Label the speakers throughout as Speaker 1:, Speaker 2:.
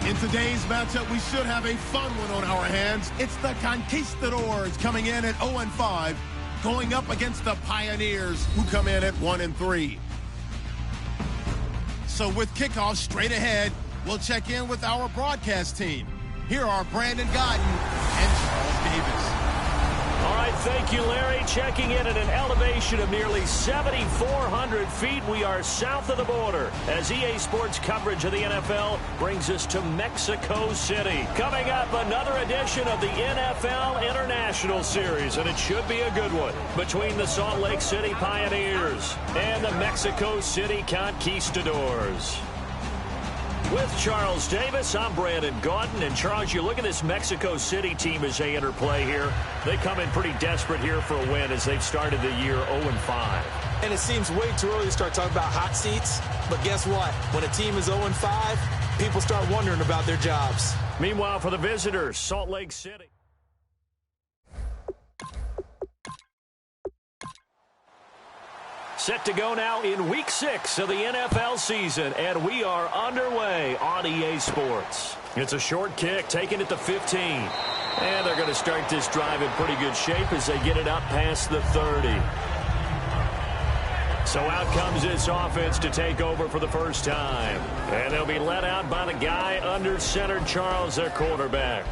Speaker 1: In today's matchup, we should have a fun one on our hands. It's the Conquistadors coming in at 0-5, going up against the Pioneers, who come in at 1-3. So with kickoff straight ahead, we'll check in with our broadcast team. Here are Brandon Godden and Charles Davis.
Speaker 2: All right, thank you, Larry. Checking in at an elevation of nearly 7,400 feet. We are south of the border as EA Sports coverage of the NFL brings us to Mexico City. Coming up, another edition of the NFL International Series, and it should be a good one, between the Salt Lake City Pioneers and the Mexico City Conquistadors. With Charles Davis, I'm Brandon Gaudin. And Charles, you look at this Mexico City team as they enter play here. They come in pretty desperate here for a win as they've started the year 0-5.
Speaker 3: And it seems way too early to start talking about hot seats. But guess what? When a team is 0-5, people start wondering about their jobs.
Speaker 2: Meanwhile, for the visitors, Salt Lake City. Set to go now in Week 6 of the NFL season, and we are underway on EA Sports. It's a short kick, taken at the 15. And they're going to start this drive in pretty good shape as they get it up past the 30. So out comes this offense to take over for the first time. And they'll be let out by the guy under center, Charles, their quarterback.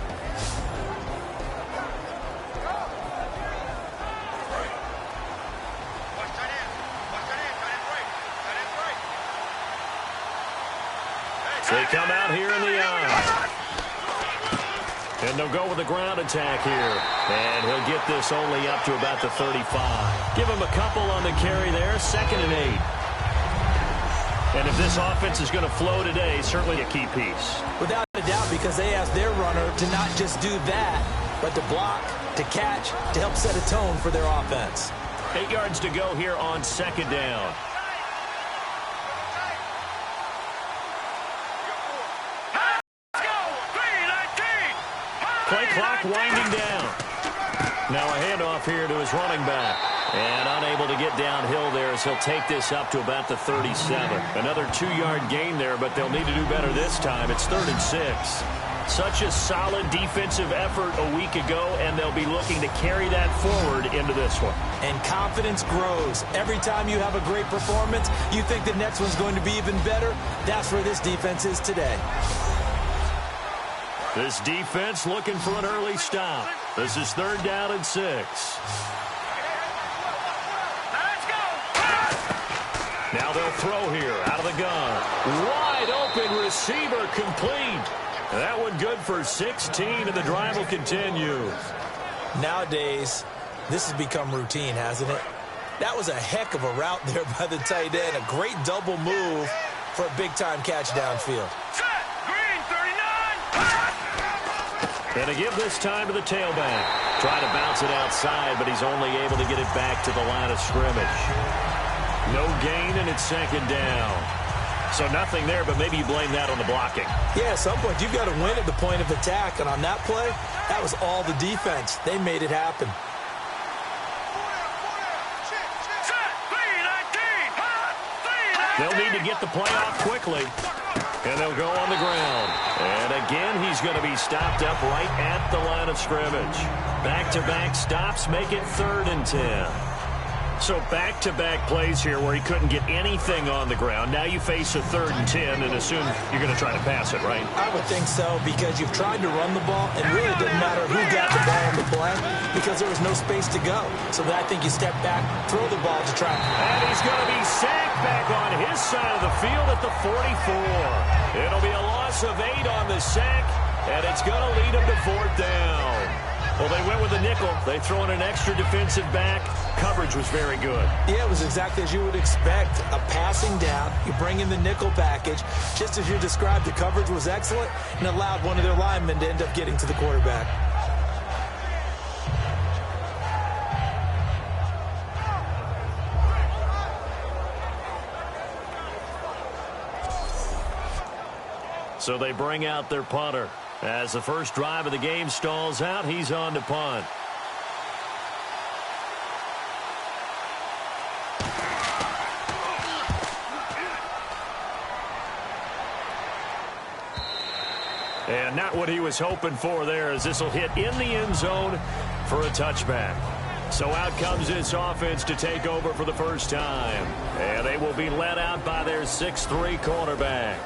Speaker 2: They come out here in the eye. And they'll go with a ground attack here. And he'll get this only up to about the 35. Give him a couple on the carry there. 2nd and 8. And if this offense is going to flow today, certainly a key piece.
Speaker 3: Without a doubt, because they asked their runner to not just do that, but to block, to catch, to help set a tone for their offense.
Speaker 2: 8 yards to go here on 2nd down. Play clock winding down. Now a handoff here to his running back. And unable to get downhill there as he'll take this up to about the 37. Another 2-yard gain there, but they'll need to do better this time. It's 3rd and 6. Such a solid defensive effort a week ago, and they'll be looking to carry that forward into this one.
Speaker 3: And confidence grows. Every time you have a great performance, you think the next one's going to be even better. That's where this defense is today.
Speaker 2: This defense looking for an early stop. This is 3rd down and 6. Now they'll throw here out of the gun. Wide open receiver complete. That one good for 16, and the drive will continue.
Speaker 3: Nowadays, this has become routine, hasn't it? That was a heck of a route there by the tight end. A great double move for a big-time catch downfield.
Speaker 2: And to give this time to the tailback. Try to bounce it outside, but he's only able to get it back to the line of scrimmage. No gain, and it's 2nd down. So nothing there, but maybe you blame that on the blocking.
Speaker 3: Yeah, at some point, you've got to win at the point of attack. And on that play, that was all the defense. They made it happen.
Speaker 2: They'll need to get the play off quickly. And they'll go on the ground. And again, he's going to be stopped up right at the line of scrimmage. Back-to-back stops make it 3rd and 10. So back-to-back plays here where he couldn't get anything on the ground. Now you face a 3rd and 10 and assume you're going to try to pass it, right?
Speaker 3: I would think so, because you've tried to run the ball, and really it doesn't matter who got the ball on the play because there was no space to go. So I think you step back, throw the ball to try.
Speaker 2: And he's going to be sacked back on his side of the field at the 44. It'll be a loss of 8 on the sack, and it's going to lead him to 4th down. Well, they went with a nickel. They throw in an extra defensive back. Coverage was very good.
Speaker 3: Yeah, it was exactly as you would expect. A passing down. You bring in the nickel package. Just as you described, the coverage was excellent and allowed one of their linemen to end up getting to the quarterback.
Speaker 2: So they bring out their punter. As the first drive of the game stalls out, he's on to punt. And not what he was hoping for there, as this will hit in the end zone for a touchback. So out comes this offense to take over for the first time. And they will be led out by their 6'3" quarterback.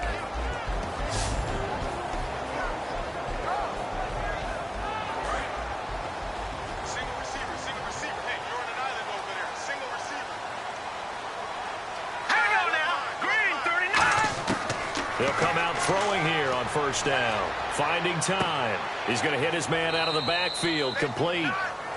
Speaker 4: Single receiver. Hey, you're on an island over there. Single receiver.
Speaker 5: Hang on now. Green, 39.
Speaker 2: They'll come out throwing here on first down. Finding time. He's going to hit his man out of the backfield. Complete.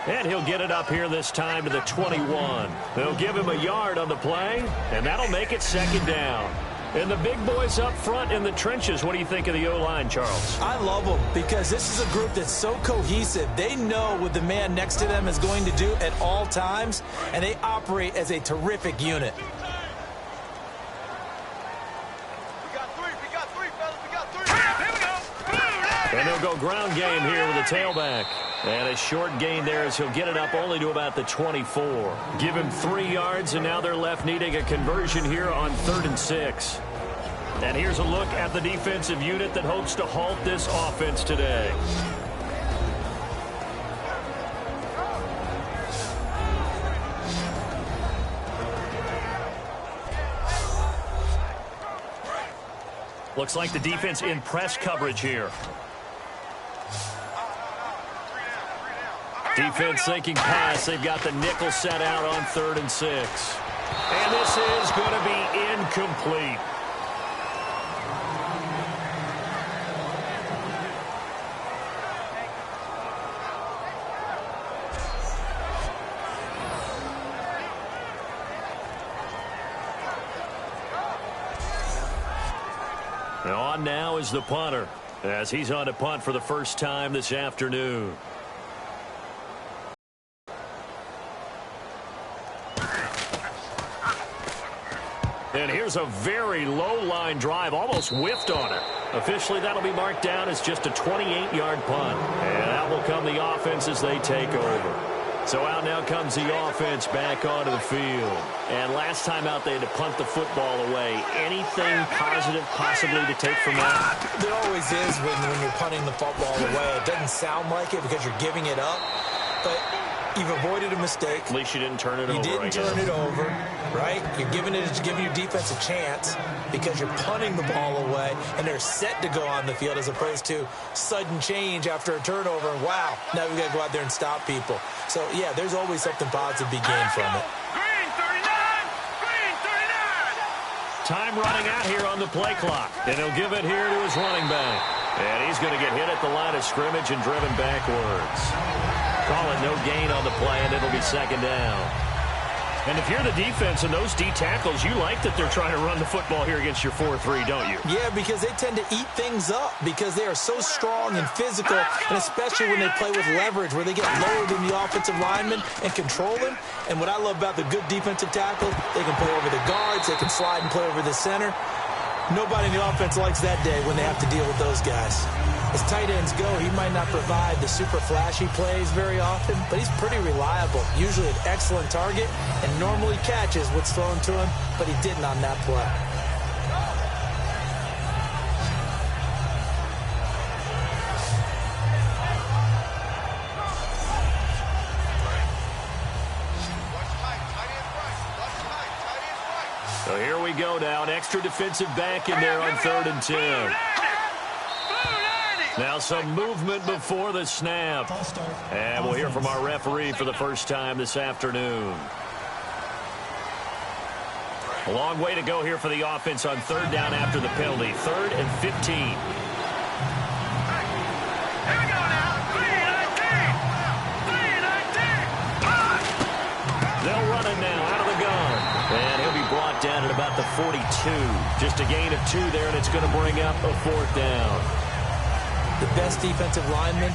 Speaker 2: And he'll get it up here this time to the 21. They'll give him a yard on the play, and that'll make it second down. And the big boys up front in the trenches, what do you think of the O-line, Charles?
Speaker 3: I love them because this is a group that's so cohesive. They know what the man next to them is going to do at all times, and they operate as a terrific unit.
Speaker 4: We got three, fellas. We got three.
Speaker 5: Here we go.
Speaker 2: And they'll go ground game here with a tailback. And a short gain there as he'll get it up only to about the 24. Give him 3 yards, and now they're left needing a conversion here on 3rd and 6. And here's a look at the defensive unit that hopes to halt this offense today. Looks like the defense in press coverage here. Defense thinking pass. They've got the nickel set out on 3rd and 6. And this is going to be incomplete. And on now is the punter, as he's on to punt for the first time this afternoon. And here's a very low-line drive, almost whiffed on it. Officially, that'll be marked down as just a 28-yard punt. And out will come the offense as they take over. So out now comes the offense back onto the field. And last time out, they had to punt the football away. Anything positive possibly to take from that?
Speaker 3: There always is when you're punting the football away. It doesn't sound like it because you're giving it up, but you've avoided a mistake.
Speaker 2: At least you didn't turn it over.
Speaker 3: You didn't turn it over, right? You're giving your defense a chance because you're punting the ball away, and they're set to go on the field as opposed to sudden change after a turnover. And wow, now we got to go out there and stop people. So, yeah, there's always something positive to be gained from it.
Speaker 5: Green, 39. Green, 39.
Speaker 2: Time running out here on the play clock. And he'll give it here to his running back. And he's going to get hit at the line of scrimmage and driven backwards. Call it no gain on the play, and it'll be second down. And if you're the defense and those D tackles, you like that they're trying to run the football here against your 4-3, don't you?
Speaker 3: Yeah, because they tend to eat things up because they are so strong and physical, and especially when they play with leverage where they get lower than the offensive lineman and control them. And what I love about the good defensive tackle, they can play over the guards, they can slide and play over the center. Nobody in the offense likes that day when they have to deal with those guys. As tight ends go, he might not provide the super flashy plays very often, but he's pretty reliable, usually an excellent target, and normally catches what's thrown to him, but he didn't on that play.
Speaker 2: So here we go now, an extra defensive back in there on 3rd and 10. Now some movement before the snap. And we'll hear from our referee for the first time this afternoon. A long way to go here for the offense on 3rd down after the penalty. 3rd and 15.
Speaker 5: Here we go now. 3-19. 3-19.
Speaker 2: They'll run it now out of the gun. And he'll be brought down at about the 42. Just a gain of 2 there, and it's going to bring up a 4th down.
Speaker 3: The best defensive linemen,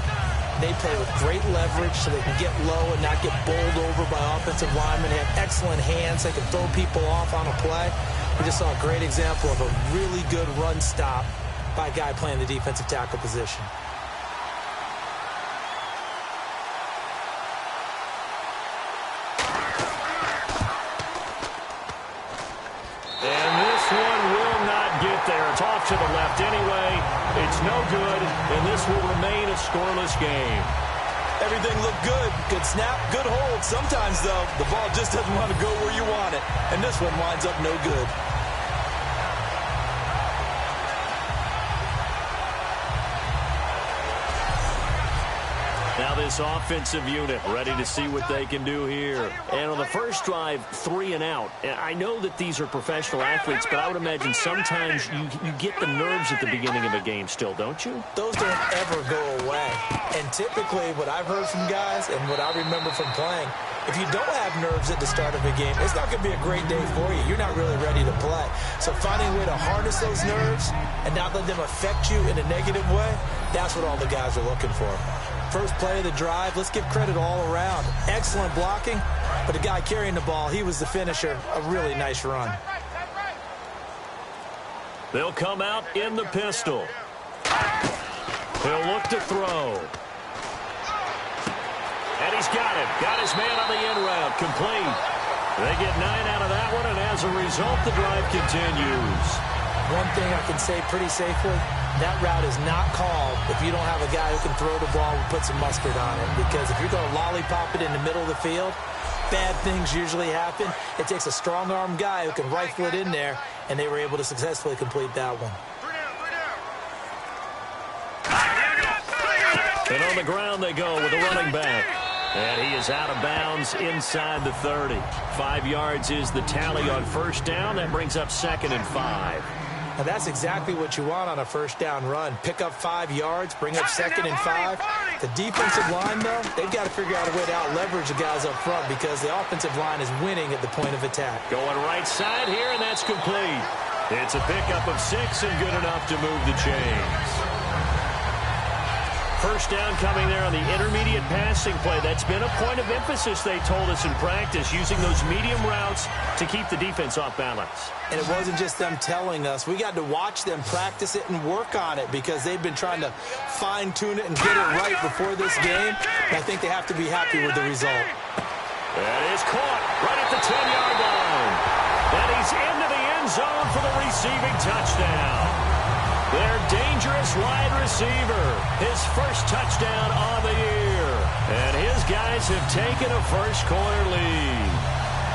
Speaker 3: they play with great leverage so they can get low and not get bowled over by offensive linemen. They have excellent hands. They can throw people off on a play. We just saw a great example of a really good run stop by a guy playing the defensive tackle position.
Speaker 2: And this one will not get there. It's off to the left anyway. It's It's no good, and this will remain a scoreless game.
Speaker 3: Everything looked good. Good snap, good hold. Sometimes, though, the ball just doesn't want to go where you want it. And this one winds up no good.
Speaker 2: Now this offensive unit ready to see what they can do here. And on the first drive, 3 and out. I know that these are professional athletes, but I would imagine sometimes you get the nerves at the beginning of a game still, don't you?
Speaker 3: Those don't ever go away. And typically what I've heard from guys and what I remember from playing, if you don't have nerves at the start of a game, it's not going to be a great day for you. You're not really ready to play. So finding a way to harness those nerves and not let them affect you in a negative way, that's what all the guys are looking for. First play of the drive, let's give credit all around. Excellent blocking, but the guy carrying the ball, he was the finisher. A really nice run.
Speaker 2: They'll come out in the pistol. He'll look to throw. And he's got it. Got his man on the end route. Complete. They get 9 out of that one, and as a result, the drive continues.
Speaker 3: One thing I can say pretty safely, that route is not called if you don't have a guy who can throw the ball and put some mustard on it. Because if you're going to lollipop it in the middle of the field, bad things usually happen. It takes a strong-arm guy who can rifle it in there, and they were able to successfully complete that one.
Speaker 2: And on the ground they go with a running back. And he is out of bounds inside the 30. 5 yards is the tally on first down. That brings up 2nd and 5.
Speaker 3: Now that's exactly what you want on a first down run. Pick up 5 yards, bring up 2nd and 5. The defensive line, though, they've got to figure out a way to out-leverage the guys up front because the offensive line is winning at the point of attack.
Speaker 2: Going right side here, and that's complete. It's a pickup of 6 and good enough to move the chains. First down coming there on the intermediate passing play. That's been a point of emphasis, they told us in practice, using those medium routes to keep the defense off balance.
Speaker 3: And it wasn't just them telling us. We got to watch them practice it and work on it because they've been trying to fine-tune it and get it right before this game. And I think they have to be happy with the result.
Speaker 2: That is caught right at the 10-yard line. And he's into the end zone for the receiving touchdown. Their dangerous wide receiver, his first touchdown on the year. And his guys have taken a first-quarter lead.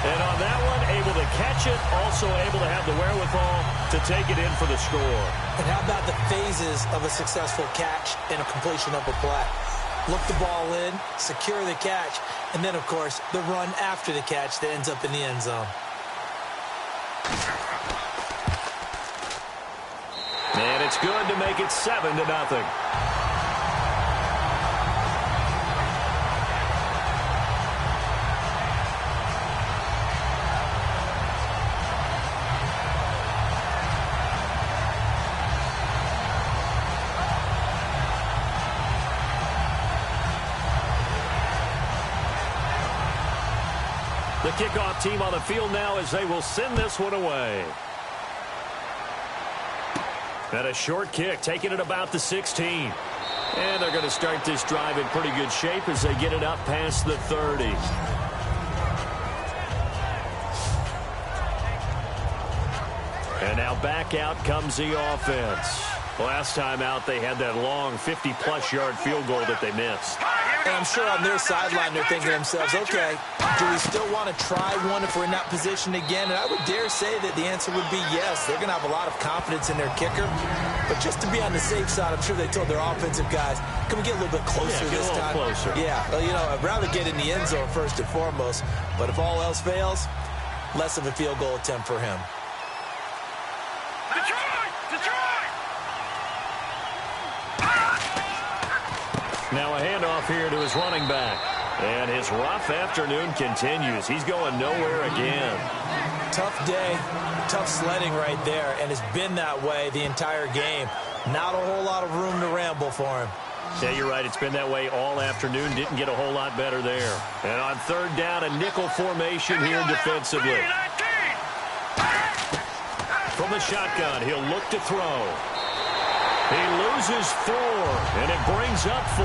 Speaker 2: And on that one, able to catch it, also able to have the wherewithal to take it in for the score.
Speaker 3: And how about the phases of a successful catch and a completion of a play? Look the ball in, secure the catch, and then, of course, the run after the catch that ends up in the end zone.
Speaker 2: And it's good to make it 7-0. The kickoff team on the field now as they will send this one away. And a short kick, taking it about the 16. And they're going to start this drive in pretty good shape as they get it up past the 30. And now back out comes the offense. Last time out, they had that long 50-plus yard field goal that they missed.
Speaker 3: And I'm sure on their sideline they're thinking to themselves, okay, do we still want to try one if we're in that position again? And I would dare say that the answer would be yes. They're going to have a lot of confidence in their kicker. But just to be on the safe side, I'm sure they told their offensive guys, can we get a little bit closer this time?
Speaker 2: Closer.
Speaker 3: Yeah, well, you know, I'd rather get in the end zone first and foremost. But if all else fails, less of a field goal attempt for him.
Speaker 2: Now a handoff here to his running back. And his rough afternoon continues. He's going nowhere again.
Speaker 3: Tough day, tough sledding right there, and it's been that way the entire game. Not a whole lot of room to ramble for him.
Speaker 2: Yeah, you're right. It's been that way all afternoon. Didn't get a whole lot better there. And on third down, a nickel formation here defensively. From the shotgun, he'll look to throw. He loses 4, and it brings up 4.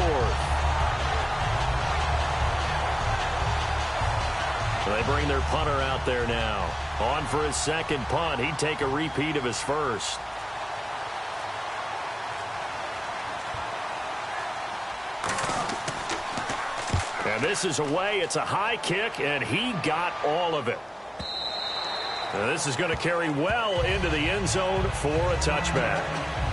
Speaker 2: They bring their punter out there now. On for his second punt. He'd take a repeat of his first. And this is away. It's a high kick, and he got all of it. This is going to carry well into the end zone for a touchback.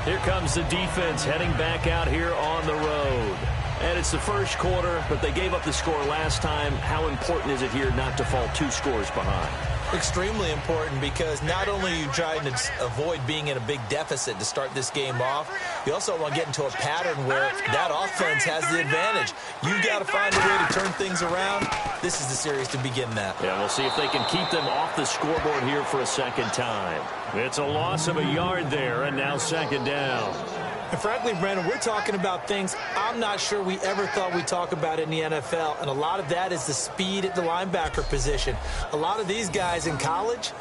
Speaker 2: Here comes the defense heading back out here on the road. And it's the first quarter, but they gave up the score last time. How important is it here not to fall 2 scores behind?
Speaker 3: Extremely important, because not only are you trying to avoid being in a big deficit to start this game off, you also want to get into a pattern where that offense has the advantage. You've got to find a way to turn things around. This is the series to begin that.
Speaker 2: Yeah, we'll see if they can keep them off the scoreboard here for a second time. It's a loss of a yard there, and now second down.
Speaker 3: And frankly, Brandon, we're talking about things I'm not sure we ever thought we'd talk about in the NFL, and a lot of that is the speed at the linebacker position. A lot of these guys in college,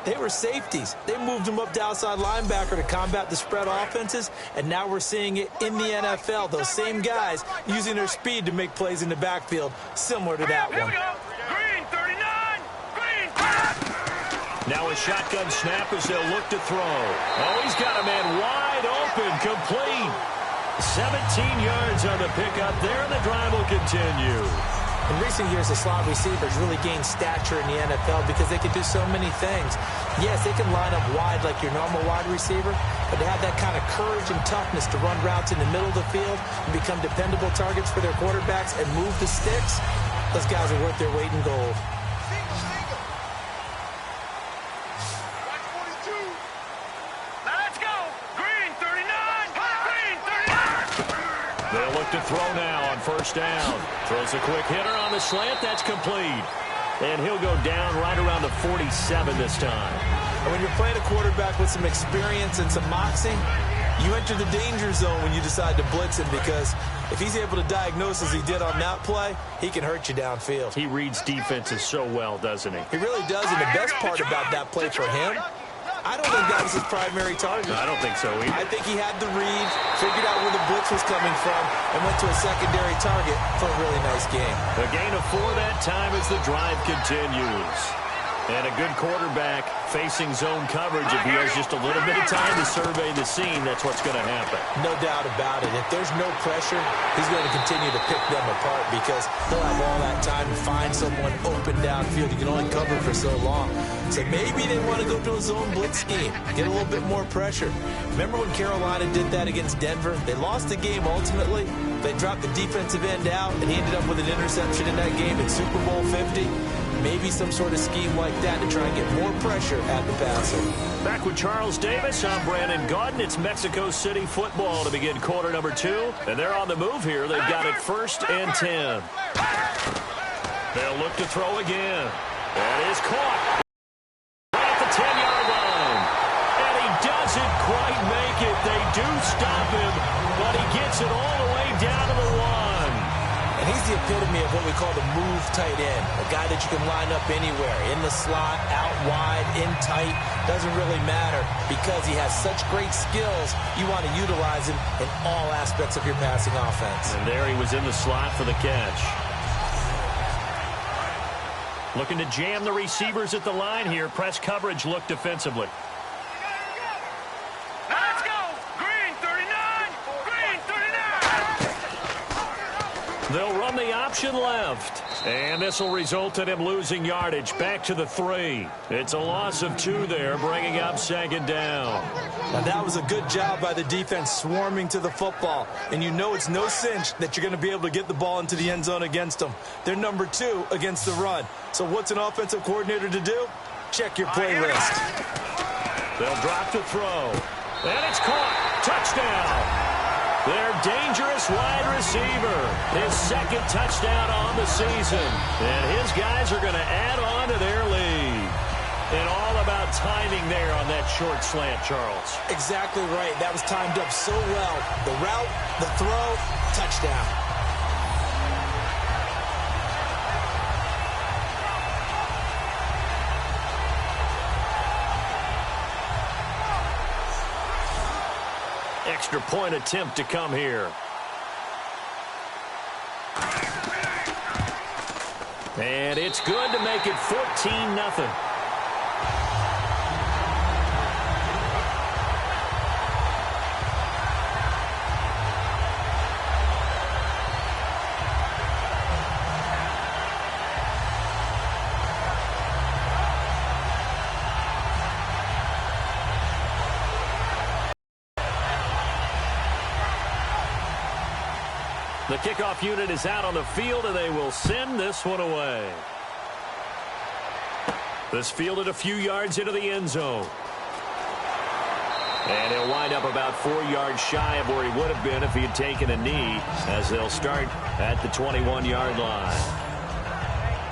Speaker 3: they were safeties. They moved them up to outside linebacker to combat the spread offenses, and now we're seeing it in the NFL. Those same guys using their speed to make plays in the backfield, similar to that one.
Speaker 5: Green 39. Green 39.
Speaker 2: Now a shotgun snap as they'll look to throw. Oh, he's got a man wide open, complete. 17 yards on the pickup there, and the drive will continue.
Speaker 3: In recent years, the slot receivers really gained stature in the NFL because they can do so many things. Yes, they can line up wide like your normal wide receiver, but to have that kind of courage and toughness to run routes in the middle of the field and become dependable targets for their quarterbacks and move the sticks, those guys are worth their weight in gold.
Speaker 5: Let's go. Green 39. Green 39.
Speaker 2: They'll look to throw now on first down. Throws a quick hitter on the slant. That's complete. And he'll go down right around the 47 this time.
Speaker 3: And when you're playing a quarterback with some experience and some moxie, you enter the danger zone when you decide to blitz him, because if he's able to diagnose as he did on that play, he can hurt you downfield.
Speaker 2: He reads defenses so well, doesn't he?
Speaker 3: He really does, and the best part about that play for him, I don't think that was his primary target.
Speaker 2: I don't think so either.
Speaker 3: I think he had the read, figured out where the blitz was coming from, and went to a secondary target for a really nice game.
Speaker 2: A gain of 4 that time as the drive continues. And a good quarterback facing zone coverage. If he has just a little bit of time to survey the scene, that's what's going to happen.
Speaker 3: No doubt about it. If there's no pressure, he's going to continue to pick them apart, because he'll have all that time to find someone open downfield. You can only cover for so long. So maybe they want to go to a zone blitz scheme, get a little bit more pressure. Remember when Carolina did that against Denver? They lost the game ultimately. They dropped the defensive end out, and he ended up with an interception in that game in Super Bowl 50. Maybe some sort of scheme like that to try and get more pressure at the passer.
Speaker 2: Back with Charles Davis, I'm Brandon Gaudin. It's Mexico City football to begin quarter number 2. And they're on the move here. They've got it 1st and 10. They'll look to throw again. That is caught. Right at the 10-yard line. And he doesn't quite make it. They do stop him, but he gets it all the way down to the 1.
Speaker 3: And he's the epitome of what we call the move tight end, a guy that you can line up anywhere, in the slot, out wide, in tight, doesn't really matter, because he has such great skills. You want to utilize him in all aspects of your passing offense.
Speaker 2: And there he was in the slot for the catch. Looking to jam the receivers at the line here. Press coverage look defensively.
Speaker 5: Let's go. Green 39. Green 39.
Speaker 2: They'll run the option left. And this will result in him losing yardage back to the 3. It's a loss of 2 there, bringing up second down.
Speaker 3: Now that was a good job by the defense swarming to the football. And you know it's no cinch that you're going to be able to get the ball into the end zone against them. They're number 2 against the run. So what's an offensive coordinator to do? Check your play list.
Speaker 2: They'll drop to throw. And it's caught. Touchdown. Their dangerous wide receiver. His 2nd touchdown on the season. And his guys are going to add on to their lead. And all about timing there on that short slant, Charles.
Speaker 3: Exactly right. That was timed up so well. The route, the throw, touchdown.
Speaker 2: Extra point attempt to come here. And it's good to make it 14-0. The kickoff unit is out on the field, and they will send this one away. This fielded a few yards into the end zone. And he'll wind up about 4 yards shy of where he would have been if he had taken a knee, as they'll start at the 21-yard line.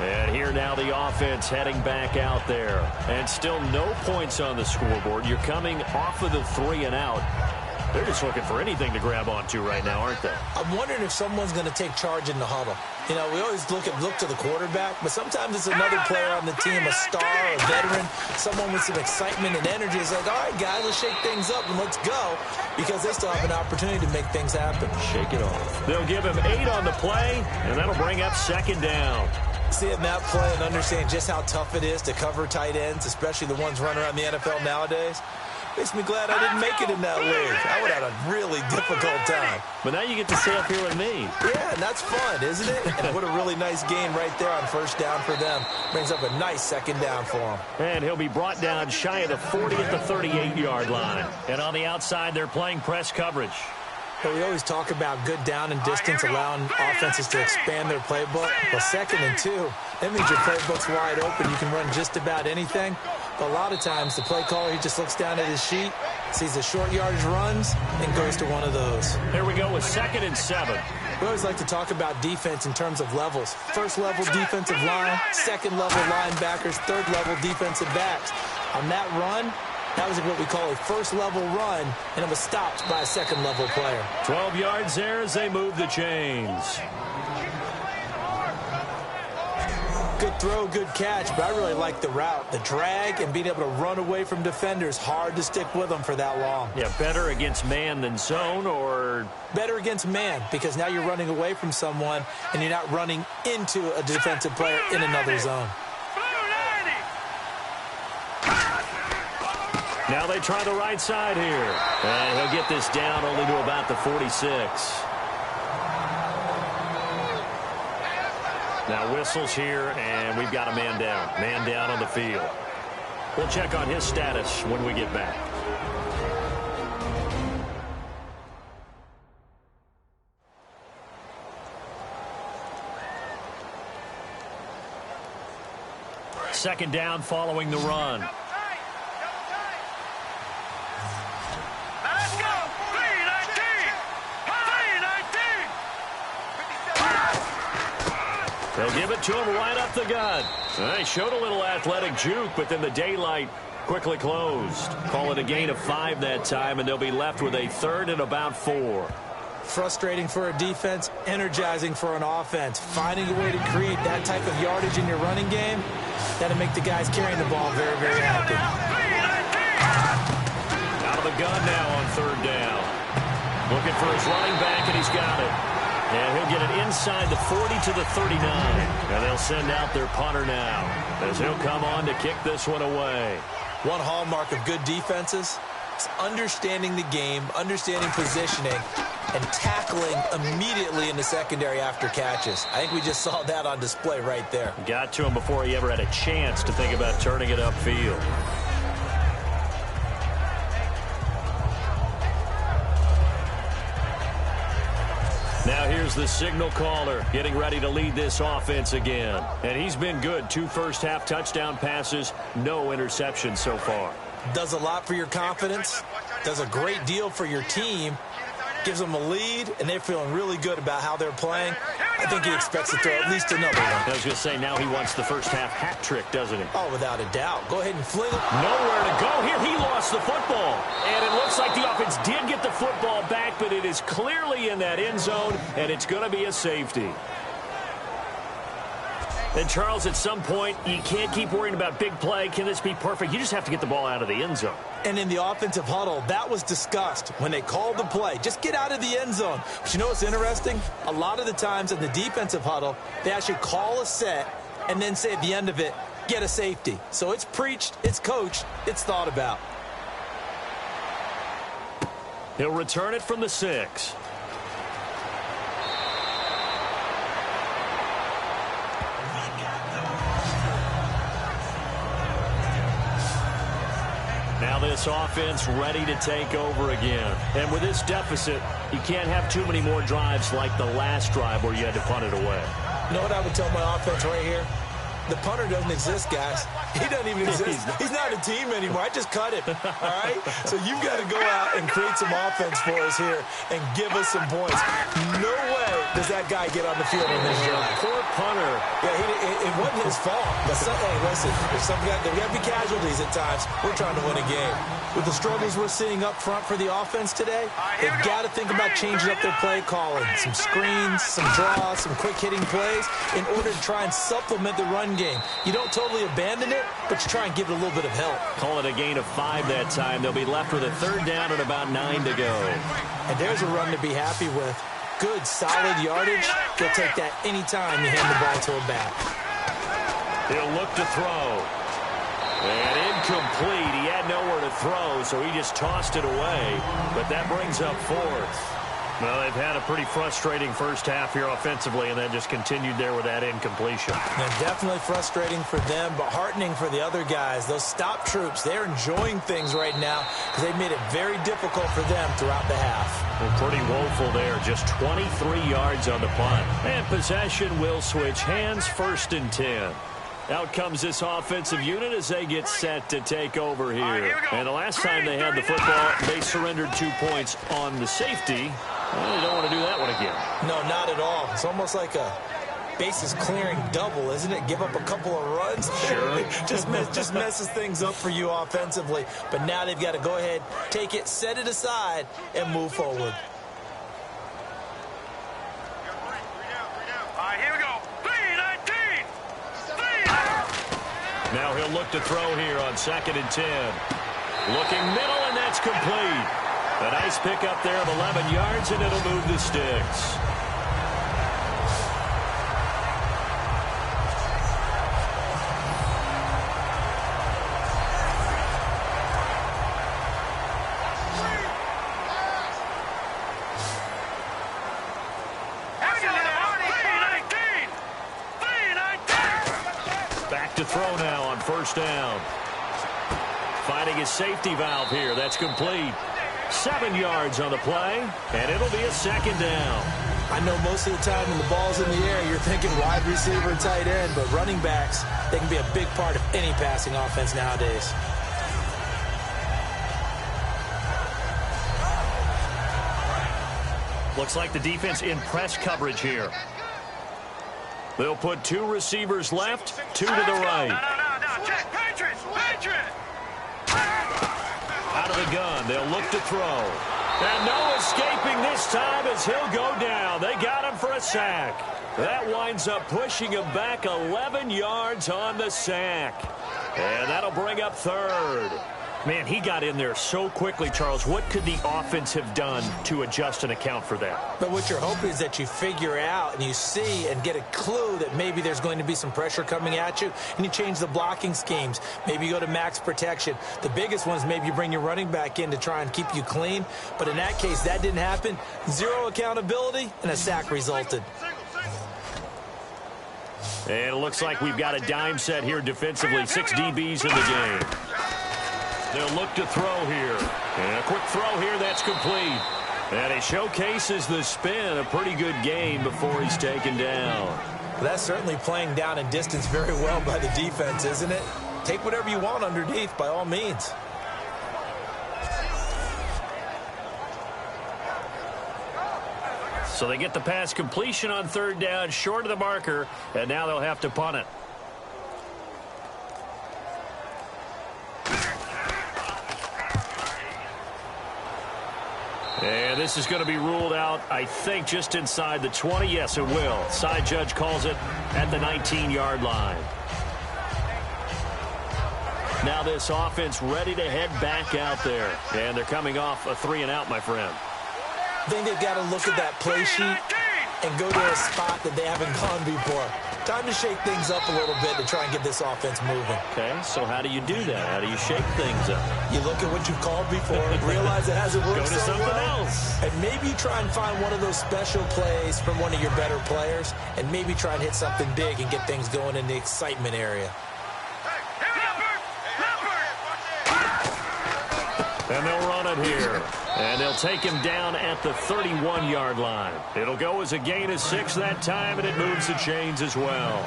Speaker 2: And here now the offense heading back out there. And still no points on the scoreboard. You're coming off of the 3 and out. They're just looking for anything to grab onto right now, aren't they?
Speaker 3: I'm wondering if someone's going to take charge in the huddle. You know, we always look to the quarterback, but sometimes it's another player on the team, a star, a veteran, someone with some excitement and energy. It's like, all right, guys, let's shake things up and let's go, because they still have an opportunity to make things happen.
Speaker 2: Shake it off. They'll give him 8 on the play, and that'll bring up 2nd down.
Speaker 3: Seeing that play and understanding just how tough it is to cover tight ends, especially the ones running around the NFL nowadays, makes me glad I didn't make it in that league. I would have had a really difficult time.
Speaker 2: But now you get to sit up here with me.
Speaker 3: Yeah, and that's fun, isn't it? And what a really nice gain right there on 1st down for them. Brings up a nice 2nd down for them.
Speaker 2: And he'll be brought down shy of the 40 at the 38-yard line. And on the outside, they're playing press coverage.
Speaker 3: But we always talk about good down and distance, allowing offenses to expand their playbook. Well, 2nd and 2, that means your playbook's wide open. You can run just about anything. But a lot of times, the play caller, he just looks down at his sheet, sees the short yardage runs, and goes to one of those.
Speaker 2: Here we go with 2nd and 7.
Speaker 3: We always like to talk about defense in terms of levels. 1st level defensive line, 2nd level linebackers, 3rd level defensive backs. On that run, that was what we call a 1st level run, and it was stopped by a 2nd level player.
Speaker 2: 12 yards there as they move the chains.
Speaker 3: Good throw, good catch, but I really like the route. The drag and being able to run away from defenders, hard to stick with them for that long.
Speaker 2: Yeah, better against man than zone, or?
Speaker 3: Better against man, because now you're running away from someone and you're not running into a defensive player in another zone.
Speaker 2: Now they try the right side here. And he'll get this down only to about the 46. Now whistles here, and we've got a man down. Man down on the field. We'll check on his status when we get back. Second down following the run.
Speaker 5: Let's go! 319! 319!
Speaker 2: They'll give it to him right up the gut. They showed a little athletic juke, but then the daylight quickly closed. Call it a gain of 5 that time, and they'll be left with a 3rd and about 4.
Speaker 3: Frustrating for a defense, energizing for an offense. Finding a way to create that type of yardage in your running game, that'll make the guys carrying the ball very, very happy.
Speaker 2: Out of the gun now on 3rd down. Looking for his running back, and he's got it. And he'll get it inside the 40 to the 39. And they'll send out their punter now, as he'll come on to kick this one away.
Speaker 3: One hallmark of good defenses is understanding the game, understanding positioning, and tackling immediately in the secondary after catches. I think we just saw that on display right there.
Speaker 2: Got to him before he ever had a chance to think about turning it upfield. Now here's the signal caller getting ready to lead this offense again. And he's been good. 2 first-half touchdown passes, no interceptions so far.
Speaker 3: Does a lot for your confidence, does a great deal for your team, gives them a lead, and they're feeling really good about how they're playing. I think he expects to throw at least another one.
Speaker 2: I was going to say, now he wants the first-half hat trick, doesn't he?
Speaker 3: Oh, without a doubt. Go ahead and fling it.
Speaker 2: Nowhere to go here. He lost the football. And it looks like the offense did get the football back, but it is clearly in that end zone, and it's going to be a safety. And, Charles, at some point, you can't keep worrying about big play. Can this be perfect? You just have to get the ball out of the end zone.
Speaker 3: And in the offensive huddle, that was discussed when they called the play. Just get out of the end zone. But you know what's interesting? A lot of the times in the defensive huddle, they actually call a set and then say at the end of it, get a safety. So it's preached, it's coached, it's thought about.
Speaker 2: He'll return it from the 6. Now this offense ready to take over again. And with this deficit, you can't have too many more drives like the last drive where you had to punt it away.
Speaker 3: You know what I would tell my offense right here? The punter doesn't exist, guys. He doesn't even exist. He's not a team anymore. I just cut him, all right? So you've got to go out and create some offense for us here and give us some points. No way does that guy get on the field on this drive.
Speaker 2: Poor punter.
Speaker 3: Yeah, it wasn't his fault. But hey, listen, there's got to be casualties at times. We're trying to win a game. With the struggles we're seeing up front for the offense today, they've got to think about changing up their play calling. Some screens, some draws, some quick-hitting plays in order to try and supplement the run game. You don't totally abandon it, but you try and give it a little bit of help.
Speaker 2: Call it a gain of 5 that time. They'll be left with a 3rd down and about 9 to go.
Speaker 3: And there's a run to be happy with. Good, solid yardage. You'll take that anytime you hand the ball to a back.
Speaker 2: He'll look to throw. And incomplete. He had nowhere to throw, so he just tossed it away. But that brings up 4th. Well, they've had a pretty frustrating first half here offensively, and then just continued there with that incompletion.
Speaker 3: And definitely frustrating for them, but heartening for the other guys. Those stop troops, they're enjoying things right now because they've made it very difficult for them throughout the half.
Speaker 2: Well, pretty woeful there. Just 23 yards on the punt. And possession will switch hands, 1st and 10. Out comes this offensive unit as they get set to take over here. And the last time they had the football, they surrendered 2 points on the safety. Well, they don't want to do that one again.
Speaker 3: No, not at all. It's almost like a bases clearing double, isn't it? Give up a couple of runs.
Speaker 2: Sure.
Speaker 3: just messes things up for you offensively. But now they've got to go ahead, take it, set it aside, and move forward.
Speaker 2: Now he'll look to throw here on 2nd and 10. Looking middle, and that's complete. A nice pickup there of 11 yards, and it'll move the sticks. Back to throw now on 1st down. Finding his safety valve here. That's complete. 7 yards on the play, and it'll be a 2nd down.
Speaker 3: I know most of the time when the ball's in the air, you're thinking wide receiver and tight end, but running backs, they can be a big part of any passing offense nowadays.
Speaker 2: Looks like the defense in press coverage here. They'll put 2 receivers left, 2 to the right.
Speaker 5: No. Patriots!
Speaker 2: Out of the gun, they'll look to throw. And no escaping this time as he'll go down. They got him for a sack. That winds up pushing him back 11 yards on the sack. And that'll bring up 3rd. Man, he got in there so quickly, Charles. What could the offense have done to adjust and account for that?
Speaker 3: But what you're hoping is that you figure out and you see and get a clue that maybe there's going to be some pressure coming at you, and you change the blocking schemes. Maybe you go to max protection. The biggest one is maybe you bring your running back in to try and keep you clean. But in that case, that didn't happen. 0 accountability, and a sack resulted.
Speaker 2: And it looks like we've got a dime set here defensively. 6 DBs in the game. They'll look to throw here. And a quick throw here, that's complete. And he showcases the spin. A pretty good gain before he's taken down.
Speaker 3: Well, that's certainly playing down and distance very well by the defense, isn't it? Take whatever you want underneath, by all means.
Speaker 2: So they get the pass completion on 3rd down, short of the marker, and now they'll have to punt it. And this is going to be ruled out, I think, just inside the 20. Yes, it will. Side judge calls it at the 19-yard line. Now this offense ready to head back out there. And they're coming off a 3-and-out, my friend.
Speaker 3: I think they've got to look at that play sheet and go to a spot that they haven't gone before. Time to shake things up a little bit to try and get this offense moving.
Speaker 2: Okay, so how do you do that? How do you shake things up?
Speaker 3: You look at what you've called before, realize it hasn't worked
Speaker 2: Go to
Speaker 3: so
Speaker 2: something
Speaker 3: well,
Speaker 2: else.
Speaker 3: and maybe try and find one of those special plays from one of your better players, and maybe try and hit something big and get things going in the excitement area.
Speaker 2: And they'll run it here. And they'll take him down at the 31-yard line. It'll go as a gain of 6 that time, and it moves the chains as well.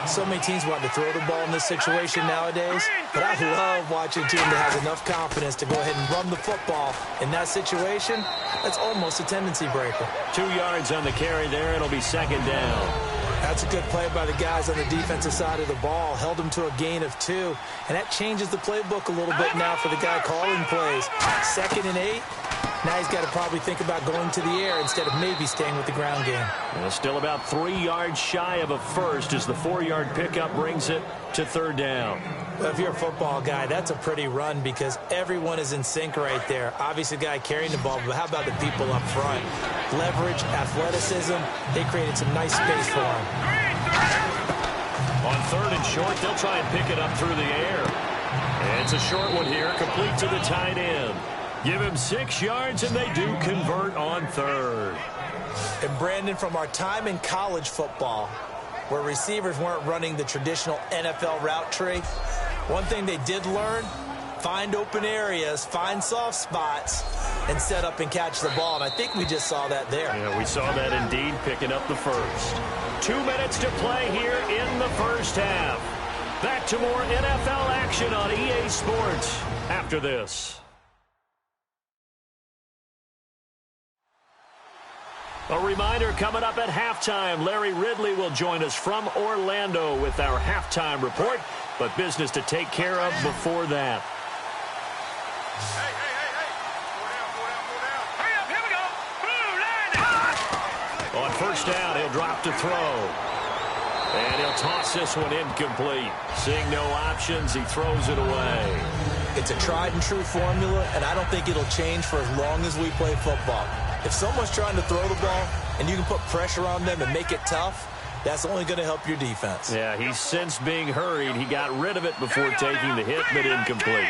Speaker 3: So many teams want to throw the ball in this situation nowadays, but I love watching a team that has enough confidence to go ahead and run the football. In that situation, that's almost a tendency breaker. 2
Speaker 2: yards on the carry there. It'll be second down.
Speaker 3: That's a good play by the guys on the defensive side of the ball. Held them to a gain of 2, and that changes the playbook a little bit now for the guy calling plays. 2nd and 8. Now he's got to probably think about going to the air instead of maybe staying with the ground game.
Speaker 2: Well, still about 3 yards shy of a first as the 4-yard pickup brings it to 3rd down.
Speaker 3: Well, if you're a football guy, that's a pretty run because everyone is in sync right there. Obviously, the guy carrying the ball, but how about the people up front? Leverage, athleticism, they created some nice space for him.
Speaker 2: On 3rd and short, they'll try and pick it up through the air. And it's a short one here, complete to the tight end. Give him 6 yards, and they do convert on 3rd.
Speaker 3: And Brandon, from our time in college football, where receivers weren't running the traditional NFL route tree, one thing they did learn, find open areas, find soft spots, and set up and catch the ball. And I think we just saw that there.
Speaker 2: Yeah, we saw that indeed, picking up the first. 2 minutes to play here in the first half. Back to more NFL action on EA Sports after this. A reminder, coming up at halftime, Larry Ridley will join us from Orlando with our halftime report, but business to take care of before that.
Speaker 4: Hey. Hurry up, here we go. Blue line.
Speaker 2: On first down, he'll drop to throw. And he'll toss this one incomplete. Seeing no options, he throws it away.
Speaker 3: It's a tried and true formula, and I don't think it'll change for as long as we play football. If someone's trying to throw the ball and you can put pressure on them and make it tough, that's only going to help your defense.
Speaker 2: Yeah, he's since being hurried. He got rid of it before taking the hit, but incomplete.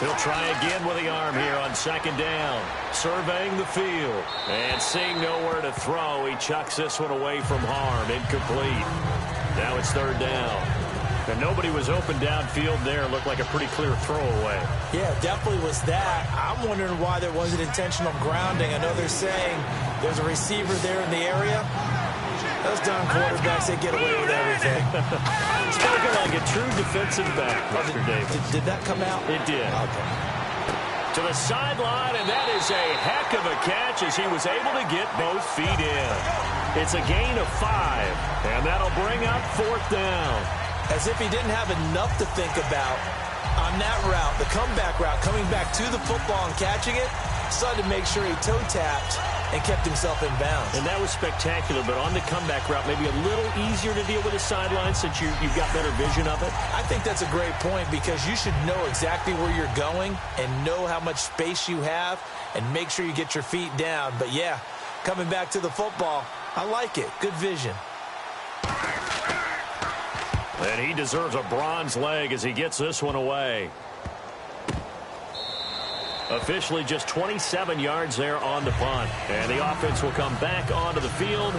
Speaker 2: He'll try again with the arm here on 2nd down. Surveying the field. And seeing nowhere to throw, he chucks this one away from harm. Incomplete. Now it's 3rd down. And nobody was open downfield there. Looked like a pretty clear throwaway.
Speaker 3: Yeah, definitely was that. I'm wondering why there wasn't intentional grounding. I know they're saying there's a receiver there in the area. Those darn quarterbacks, they get away with everything.
Speaker 2: Spoken like a true defensive back, Mr. Davis.
Speaker 3: Did that come out?
Speaker 2: It did.
Speaker 3: Okay.
Speaker 2: To the sideline, and that is a heck of a catch as he was able to get both feet in. It's a gain of 5, and that'll bring up 4th down.
Speaker 3: As if he didn't have enough to think about on that route, the comeback route, coming back to the football and catching it, decided to make sure he toe-tapped and kept himself in bounds.
Speaker 2: And that was spectacular, but on the comeback route, maybe a little easier to deal with the sideline since you've got better vision of it?
Speaker 3: I think that's a great point because you should know exactly where you're going and know how much space you have and make sure you get your feet down. But, yeah, coming back to the football, I like it. Good vision.
Speaker 2: And he deserves a bronze leg as he gets this one away. Officially just 27 yards there on the punt. And the offense will come back onto the field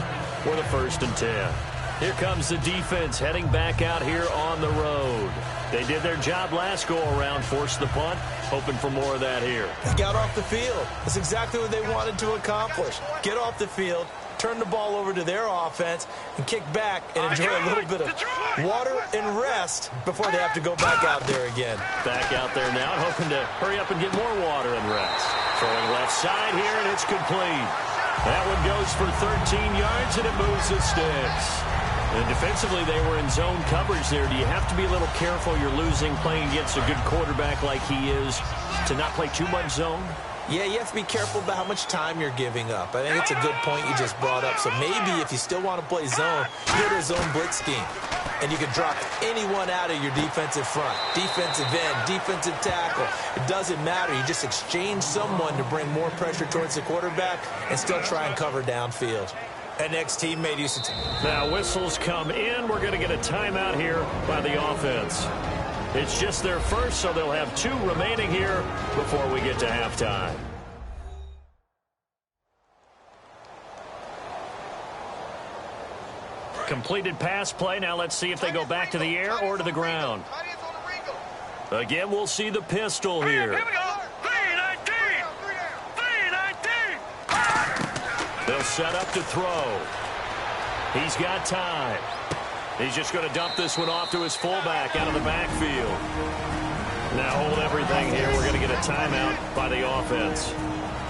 Speaker 2: for the 1st and 10. Here comes the defense heading back out here on the road. They did their job last go-around, forced the punt, hoping for more of that here.
Speaker 3: They got off the field. That's exactly what they wanted to accomplish. Get off the field, turn the ball over to their offense, and kick back and enjoy a little bit of water and rest before they have to go back out there again.
Speaker 2: Back out there now, hoping to hurry up and get more water and rest. Throwing left side here, and it's complete. That one goes for 13 yards, and it moves the sticks. And defensively, they were in zone coverage there. Do you have to be a little careful? You're losing, playing against a good quarterback like he is, to not play too much zone?
Speaker 3: Yeah, you have to be careful about how much time you're giving up. I think it's a good point you just brought up. So maybe if you still want to play zone, go to a zone blitz scheme. And you can drop anyone out of your defensive front, defensive end, defensive tackle. It doesn't matter. You just exchange someone to bring more pressure towards the quarterback and still try and cover downfield. That next teammate used to...
Speaker 2: Now whistles come in. We're going to get a timeout here by the offense. It's just their first, so they'll have 2 remaining here before we get to halftime. Completed pass play. Now let's see if they go back to the air or to the ground. Again, we'll see the pistol here.
Speaker 5: Here we go. 3-19. 3-19.
Speaker 2: They'll set up to throw. He's got time. He's just going to dump this one off to his fullback out of the backfield. Now hold everything here. We're going to get a timeout by the offense.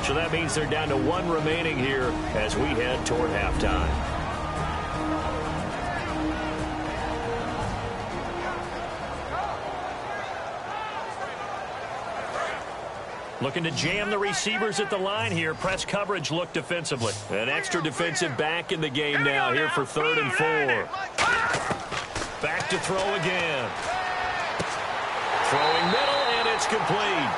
Speaker 2: So that means they're down to 1 remaining here as we head toward halftime. Looking to jam the receivers at the line here. Press coverage look defensively. An extra defensive back in the game now here for 3rd and 4. Back to throw again. Throwing middle, and it's complete.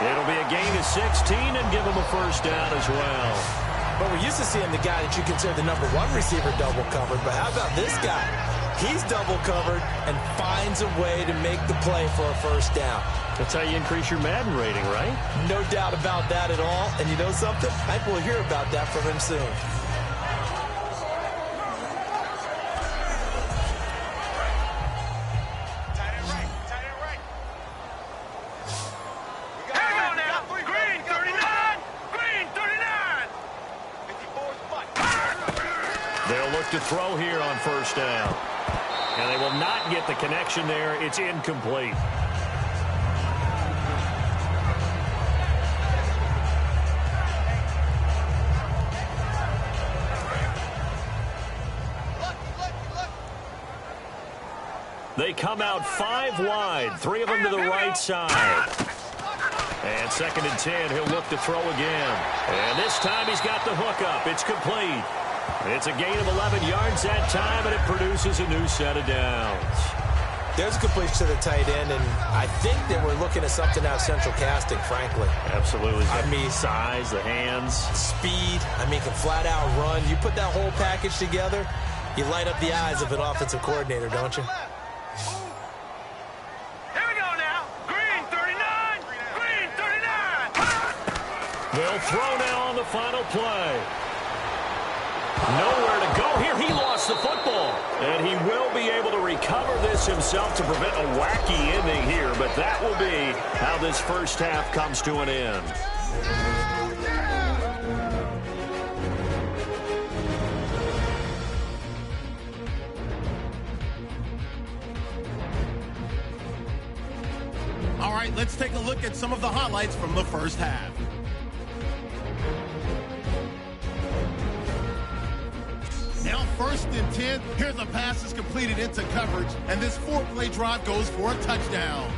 Speaker 2: It'll be a gain of 16 and give him a first down as well.
Speaker 3: But we're used to seeing the guy that you consider the number 1 receiver double covered. But how about this guy? He's double covered and finds a way to make the play for a first down.
Speaker 2: That's how you increase your Madden rating, right?
Speaker 3: No doubt about that at all. And you know something? I think we'll hear about that from him soon.
Speaker 4: Tight end right. Tight end right.
Speaker 5: Here we go now. Green 39. Green 39.
Speaker 4: 54's butt.
Speaker 2: They'll look to throw here on first down. And they will not get the connection there. It's incomplete. They come out 5 wide, 3 of them to the right side. And 2nd and 10, he'll look to throw again. And this time he's got the hook up. It's complete. It's a gain of 11 yards that time, and it produces a new set of downs.
Speaker 3: There's a completion to the tight end, and I think that we're looking at something out of central casting, frankly.
Speaker 2: Absolutely.
Speaker 3: I mean,
Speaker 2: size, the hands.
Speaker 3: Speed, I mean, can flat out run. You put that whole package together, you light up the eyes of an offensive coordinator, don't you?
Speaker 5: Here we go now. Green 39. Green 39.
Speaker 2: They'll throw now on the final play. Nowhere to go here. He lost the football. And he will be able to recover this himself to prevent a wacky ending here. But that will be how this first half comes to an end.
Speaker 1: All right, let's take a look at some of the highlights from the first half. Now 1st and 10. Here the pass is completed into coverage, and this 4-play drive goes for a touchdown.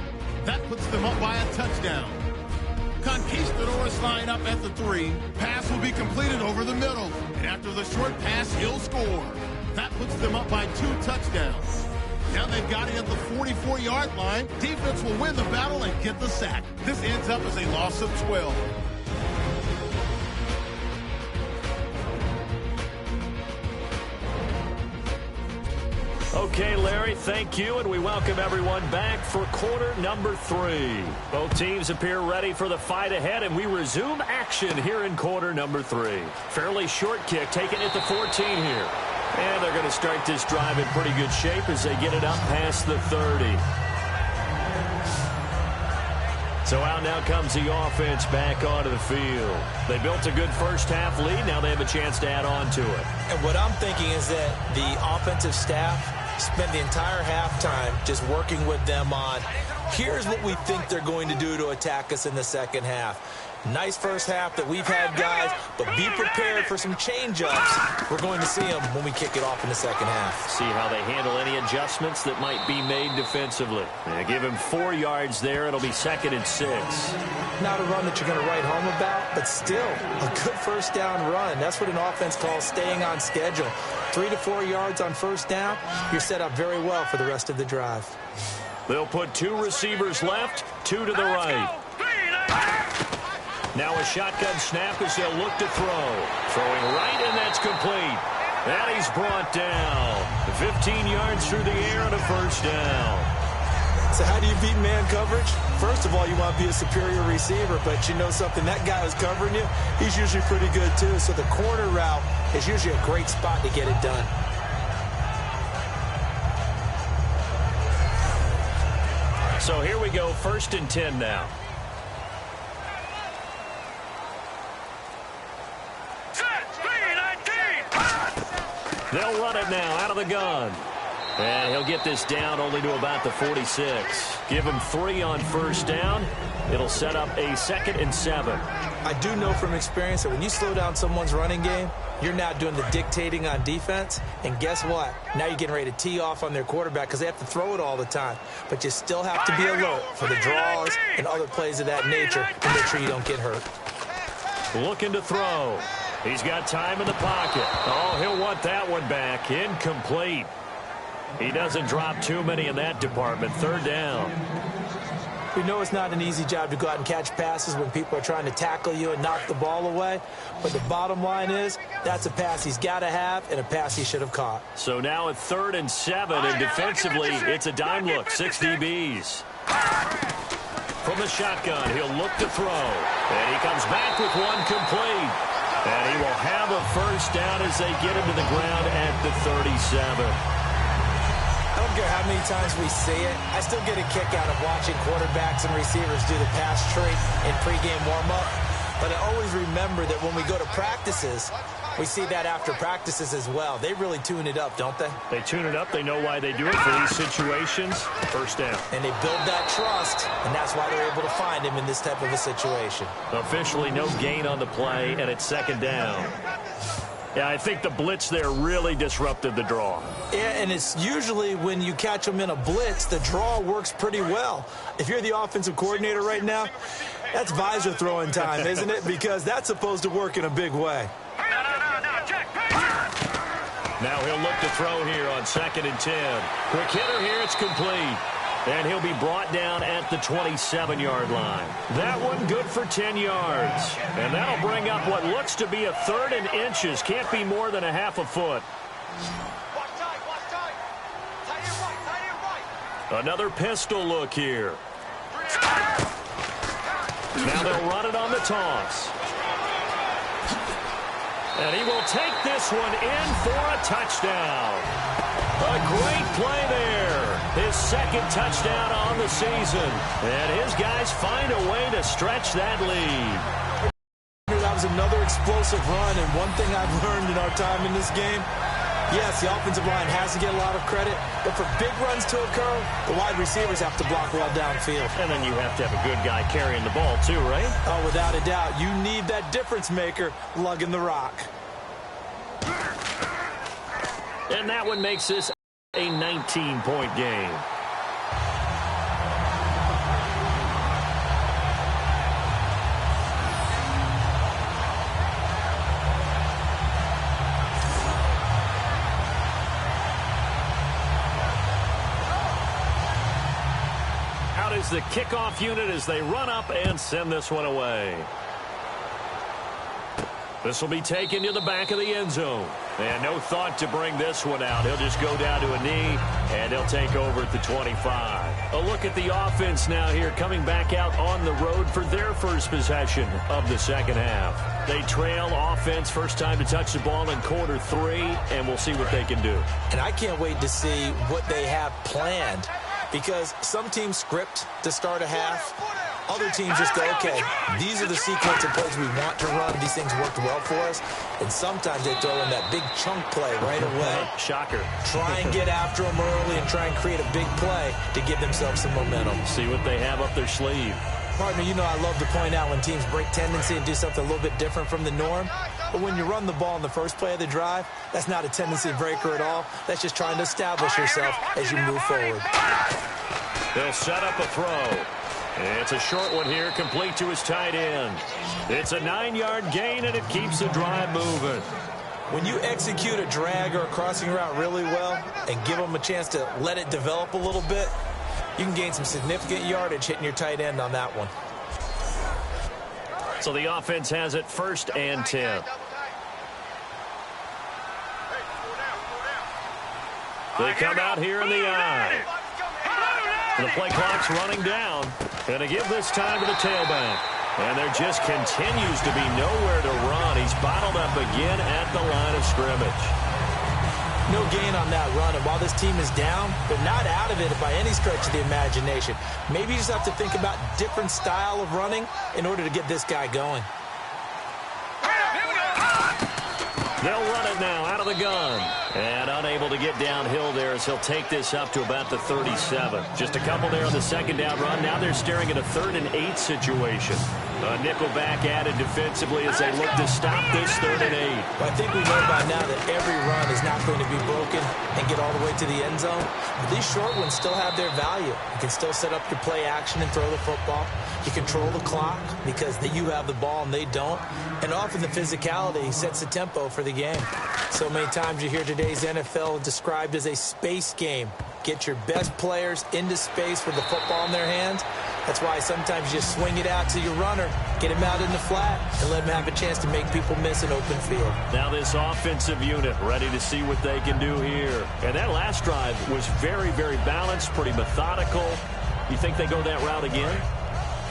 Speaker 1: That puts them up by a touchdown. Conquistadors line up at the 3. Pass will be completed over the middle, and after the short pass, he'll score. That puts them up by 2 touchdowns. Now they've got it at the 44-yard line. Defense will win the battle and get the sack. This ends up as a loss of 12.
Speaker 2: Okay, Larry, thank you, and we welcome everyone back for quarter number 3. Both teams appear ready for the fight ahead, and we resume action here in quarter number 3. Fairly short kick taken at the 14 here. And they're going to start this drive in pretty good shape as they get it up past the 30. So out now comes the offense back onto the field. They built a good first half lead. Now they have a chance to add on to it.
Speaker 3: And what I'm thinking is that the offensive staff spent the entire halftime just working with them on, here's what we think they're going to do to attack us in the second half. Nice first half that we've had, guys, but be prepared for some change-ups. We're going to see them when we kick it off in the second half.
Speaker 2: See how they handle any adjustments that might be made defensively. They give him 4 yards there. It'll be 2nd and 6.
Speaker 3: Not a run that you're going to write home about, but still a good first down run. That's what an offense calls staying on schedule. 3 to 4 yards on first down, you're set up very well for the rest of the drive.
Speaker 2: They'll put 2 receivers left, 2 to the right. Now a shotgun snap as they'll look to throw. Throwing right, and that's complete. And he's brought down. 15 yards through the air and a first down.
Speaker 3: So how do you beat man coverage? First of all, you want to be a superior receiver, but you know something, that guy who's covering you, he's usually pretty good too. So the corner route is usually a great spot to get it done.
Speaker 2: So here we go, 1st and 10 now. They'll run it now out of the gun. And he'll get this down only to about the 46. Give him 3 on 1st down. It'll set up a 2nd and 7.
Speaker 3: I do know from experience that when you slow down someone's running game, you're now doing the dictating on defense. And guess what? Now you're getting ready to tee off on their quarterback because they have to throw it all the time. But you still have to be alert for the draws and other plays of that nature to make sure you don't get hurt.
Speaker 2: Looking to throw. He's got time in the pocket. Oh, he'll want that one back. Incomplete. He doesn't drop too many in that department. 3rd down.
Speaker 3: We know it's not an easy job to go out and catch passes when people are trying to tackle you and knock the ball away. But the bottom line is that's a pass he's got to have and a pass he should have caught.
Speaker 2: So now at 3rd and 7, and defensively, it's a dime look. 6 DBs. From the shotgun, he'll look to throw. And he comes back with one complete. And he will have a 1st down as they get him to the ground at the 37.
Speaker 3: I don't care how many times we see it. I still get a kick out of watching quarterbacks and receivers do the pass trick in pregame warm-up. But I always remember that when we go to practices, we see that after practices as well. They really tune it up, don't they?
Speaker 2: They tune it up. They know why they do it for these situations. 1st down.
Speaker 3: And they build that trust, and that's why they're able to find him in this type of a situation.
Speaker 2: Officially no gain on the play, and it's 2nd down. Yeah, I think the blitz there really disrupted the draw.
Speaker 3: Yeah, and it's usually when you catch them in a blitz, the draw works pretty well. If you're the offensive coordinator right now, that's visor throwing time, isn't it? Because that's supposed to work in a big way.
Speaker 2: Now he'll look to throw here on 2nd and 10. Quick hitter here, it's complete. And he'll be brought down at the 27-yard line. That one good for 10 yards. And that'll bring up what looks to be a 3rd and inches. Can't be more than a half a foot. Another pistol look here. Now they'll run it on the toss. And he will take this one in for a touchdown. A great play there. His 2nd touchdown on the season. And his guys find a way to stretch that lead.
Speaker 3: That was another explosive run, and one thing I've learned in our time in this game, yes, the offensive line has to get a lot of credit, but for big runs to occur, the wide receivers have to block well downfield.
Speaker 2: And then you have to have a good guy carrying the ball too, right?
Speaker 3: Oh, without a doubt. You need that difference maker lugging the rock.
Speaker 2: And that one makes this a 19-point game. Out is the kickoff unit as they run up and send this one away. This will be taken to the back of the end zone. And no thought to bring this one out. He'll just go down to a knee, and he'll take over at the 25. A look at the offense now here, coming back out on the road for their first possession of the 2nd half. They trail offense, first time to touch the ball in quarter 3, and we'll see what they can do.
Speaker 3: And I can't wait to see what they have planned, because some teams script to start a half. Other teams just go, okay, these are the sequence of plays we want to run. These things worked well for us. And sometimes they throw in that big chunk play right away.
Speaker 2: Shocker.
Speaker 3: Try and get after them early and try and create a big play to give themselves some momentum.
Speaker 2: See what they have up their sleeve.
Speaker 3: Partner, you know I love to point out when teams break tendency and do something a little bit different from the norm. But when you run the ball in the first play of the drive, that's not a tendency breaker at all. That's just trying to establish yourself as you move forward.
Speaker 2: They'll set up a throw. It's a short one here, complete to his tight end. It's a 9-yard gain, and it keeps the drive moving.
Speaker 3: When you execute a drag or a crossing route really well and give them a chance to let it develop a little bit, you can gain some significant yardage hitting your tight end on that one.
Speaker 2: So the offense has it 1st and 10. They come out here in the eye. The play clock's running down. Going to give this time to the tailback. And there just continues to be nowhere to run. He's bottled up again at the line of scrimmage.
Speaker 3: No gain on that run, and while this team is down, they're not out of it by any stretch of the imagination. Maybe you just have to think about different style of running in order to get this guy going.
Speaker 2: They'll run it now out of the gun. And unable to get downhill there as he'll take this up to about the 37. Just a couple there on the second down run. Now they're staring at a 3rd and 8 situation. A nickel back added defensively as they look to stop this 3rd and 8.
Speaker 3: Well, I think we know by now that every run is not going to be broken and get all the way to the end zone. But these short ones still have their value. You can still set up your play action and throw the football. You control the clock because you have the ball and they don't. And often the physicality sets the tempo for the game. So many times you hear today's NFL described as a space game. Get your best players into space with the football in their hands. That's why sometimes you just swing it out to your runner, get him out in the flat, and let him have a chance to make people miss an open field.
Speaker 2: Now this offensive unit ready to see what they can do here. And that last drive was very, very balanced, pretty methodical. You think they go that route again?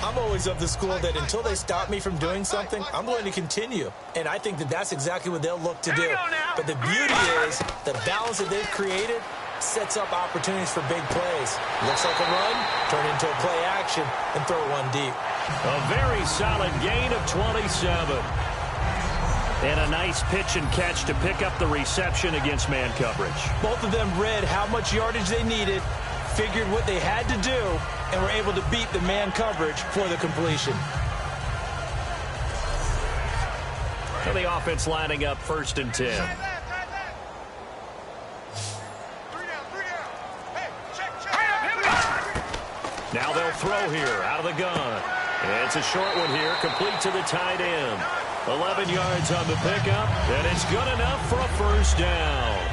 Speaker 3: I'm always of the school that until they stop me from doing something, I'm going to continue. And I think that that's exactly what they'll look to do. But the beauty is the balance that they've created sets up opportunities for big plays. Looks like a run, turn into a play action, and throw one deep.
Speaker 2: A very solid gain of 27. And a nice pitch and catch to pick up the reception against man coverage.
Speaker 3: Both of them read how much yardage they needed, figured what they had to do, and were able to beat the man coverage for the completion.
Speaker 2: So the offense lining up 1st and 10. Now they'll throw here out of the gun. It's a short one here, complete to the tight end. 11 yards on the pickup, and it's good enough for a 1st down.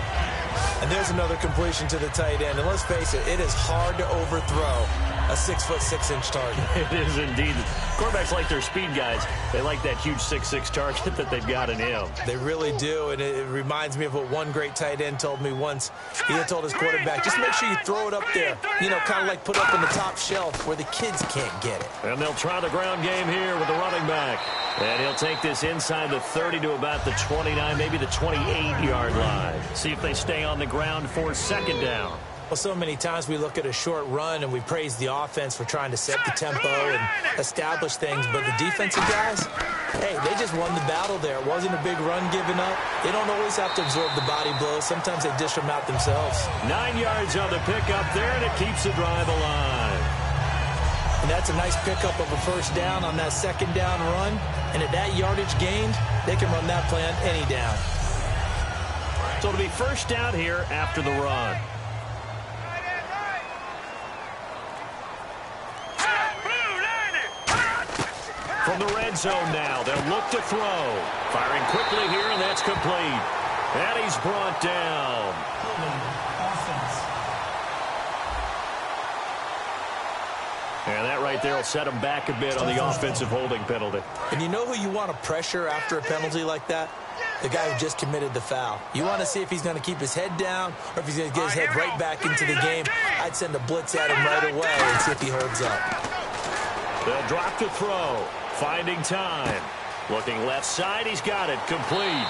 Speaker 3: And there's another completion to the tight end. And let's face it, it is hard to overthrow a 6'6" target.
Speaker 2: It is indeed. Quarterbacks like their speed guys. They like that huge 6'6" target that they've got in him.
Speaker 3: They really do, and it reminds me of what one great tight end told me once. He had told his quarterback, just make sure you throw it up there. You know, kind of like put up on the top shelf where the kids can't get it.
Speaker 2: And they'll try the ground game here with the running back. And he'll take this inside the 30 to about the 29, maybe the 28-yard line. See if they stay on the ground for 2nd down.
Speaker 3: Well, so many times we look at a short run and we praise the offense for trying to set the tempo and establish things. But the defensive guys, hey, they just won the battle there. It wasn't a big run given up. They don't always have to absorb the body blows. Sometimes they dish them out themselves.
Speaker 2: 9 yards on the pickup there, and it keeps the drive alive.
Speaker 3: And that's a nice pickup of a 1st down on that 2nd down run. And at that yardage gained, they can run that play on any down.
Speaker 2: So it'll be 1st down here after the run. From the red zone now, they'll look to throw. Firing quickly here, and that's complete. And he's brought down. And that right there will set him back a bit on the offensive holding penalty.
Speaker 3: And you know who you want to pressure after a penalty like that? The guy who just committed the foul. You want to see if he's going to keep his head down or if he's going to get his head right back into the game. I'd send a blitz at him right away and see if he holds up.
Speaker 2: They'll drop to throw. Finding time. Looking left side. He's got it. Complete.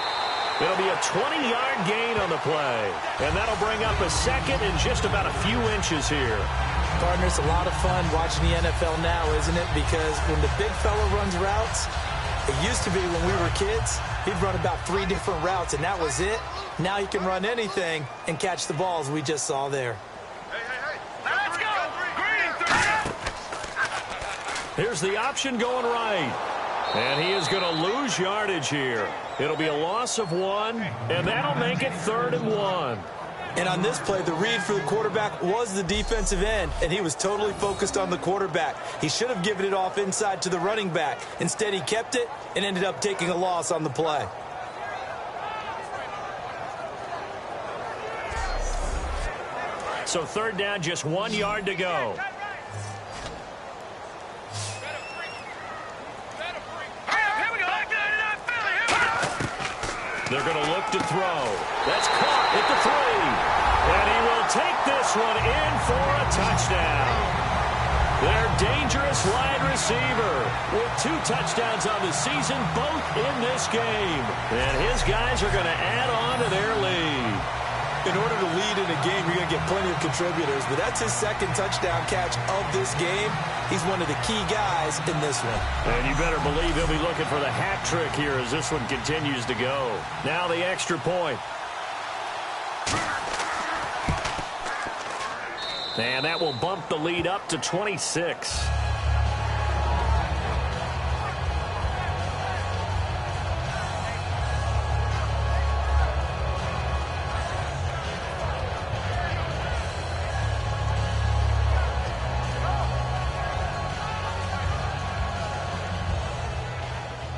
Speaker 2: It'll be a 20-yard gain on the play. And that'll bring up a 2nd and just about a few inches here.
Speaker 3: Partner, it's a lot of fun watching the NFL now, isn't it? Because when the big fella runs routes, it used to be when we were kids, he'd run about 3 different routes, and that was it. Now he can run anything and catch the balls we just saw there.
Speaker 5: Let's go! Green, 3.
Speaker 2: Here's the option going right. And he is going to lose yardage here. It'll be a loss of 1, and that'll make it 3rd and 1.
Speaker 3: And on this play, the read for the quarterback was the defensive end, and he was totally focused on the quarterback. He should have given it off inside to the running back. Instead, he kept it and ended up taking a loss on the play.
Speaker 2: So 3rd down, just 1 yard to go. They're going to look to throw. That's caught at the 3. And he will take this one in for a touchdown. Their dangerous wide receiver with 2 touchdowns on the season, both in this game. And his guys are going to add on to their lead.
Speaker 3: In order to lead in a game, you're going to get plenty of contributors, but that's his second touchdown catch of this game. He's one of the key guys in this one.
Speaker 2: And you better believe he'll be looking for the hat trick here as this one continues to go. Now the extra point. And that will bump the lead up to 26.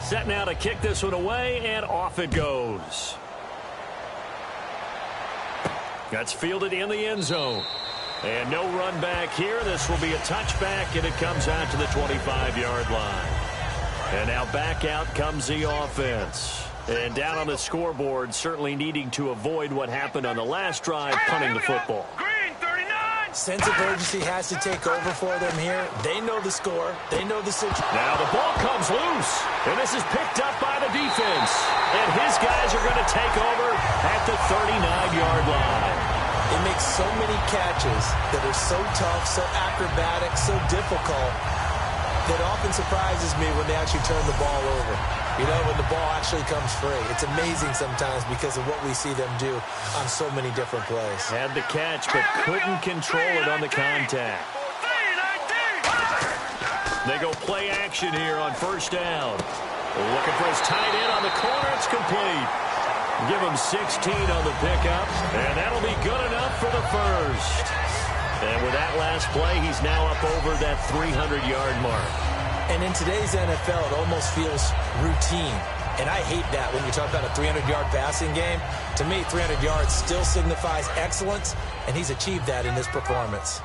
Speaker 2: Set now to kick this one away, and off it goes. That's fielded in the end zone. And no run back here. This will be a touchback, and it comes out to the 25-yard line. And now back out comes the offense. And down on the scoreboard, certainly needing to avoid what happened on the last drive, punting the football.
Speaker 3: Sense of urgency has to take over for them here. They know the score. They know the situation.
Speaker 2: Now the ball comes loose, and this is picked up by the defense. And his guys are going to take over at the 39-yard line.
Speaker 3: They make so many catches that are so tough, so acrobatic, so difficult, that often surprises me when they actually turn the ball over. You know, when the ball actually comes free. It's amazing sometimes because of what we see them do on so many different plays.
Speaker 2: Had the catch, but couldn't control it on the contact. They go play action here on first down. Looking for his tight end on the corner. It's complete. Give him 16 on the pickup, and that'll be good enough for the first. And with that last play, he's now up over that 300-yard mark.
Speaker 3: And in today's NFL, it almost feels routine. And I hate that when you talk about a 300-yard passing game. To me, 300 yards still signifies excellence, and he's achieved that in this performance.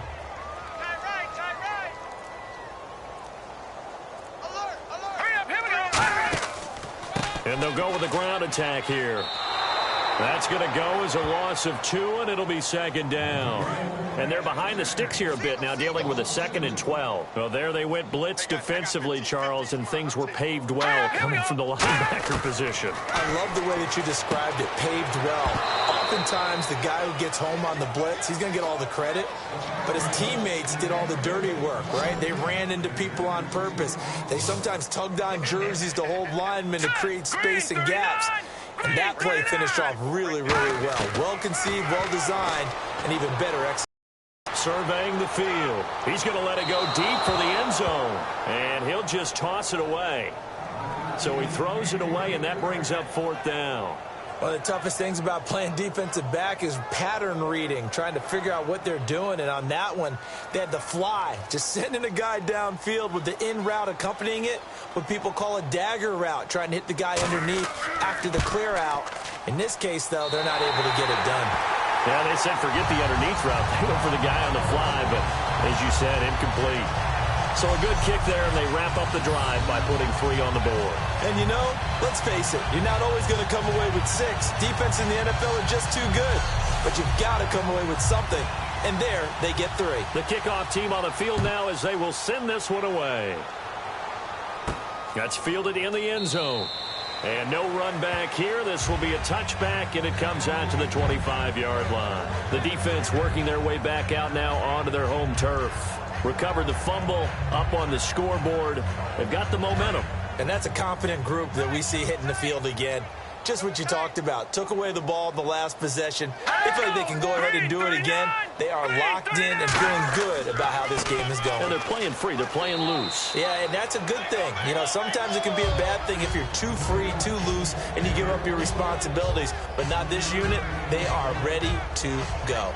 Speaker 2: And they'll go with a ground attack here. That's going to go as a loss of 2, and it'll be second down. And they're behind the sticks here a bit now, dealing with a 2nd and 12. Well, there they went blitz defensively, Charles, and things were paved well coming from the linebacker position.
Speaker 3: I love the way that you described it, paved well. Oftentimes, the guy who gets home on the blitz, he's going to get all the credit. But his teammates did all the dirty work, right? They ran into people on purpose. They sometimes tugged on jerseys to hold linemen to create space and gaps. And that play finished off really, really well. Well-conceived, well-designed, and even better execution.
Speaker 2: Surveying the field. He's going to let it go deep for the end zone. And he'll just toss it away. So he throws it away, and that brings up 4th down.
Speaker 3: One of the toughest things about playing defensive back is pattern reading, trying to figure out what they're doing. And on that one, they had the fly, just sending a guy downfield with the in route accompanying it, what people call a dagger route, trying to hit the guy underneath after the clear out. In this case, though, they're not able to get it done.
Speaker 2: Yeah, they said forget the underneath route. They go for the guy on the fly, but as you said, incomplete. So a good kick there, and they wrap up the drive by putting 3 on the board.
Speaker 3: And you know, let's face it, you're not always going to come away with 6. Defense in the NFL are just too good. But you've got to come away with something. And there, they get 3.
Speaker 2: The kickoff team on the field now as they will send this one away. That's fielded in the end zone. And no run back here. This will be a touchback, and it comes out to the 25-yard line. The defense working their way back out now onto their home turf. Recovered the fumble up on the scoreboard. They've got the momentum.
Speaker 3: And that's a confident group that we see hitting the field again. Just what you talked about. Took away the ball in the last possession. They feel like they can go ahead and do it again. They are locked in and feeling good about how this game is going.
Speaker 2: And they're playing free. They're playing loose.
Speaker 3: Yeah, and that's a good thing. You know, sometimes it can be a bad thing if you're too free, too loose, and you give up your responsibilities. But not this unit. They are ready to go.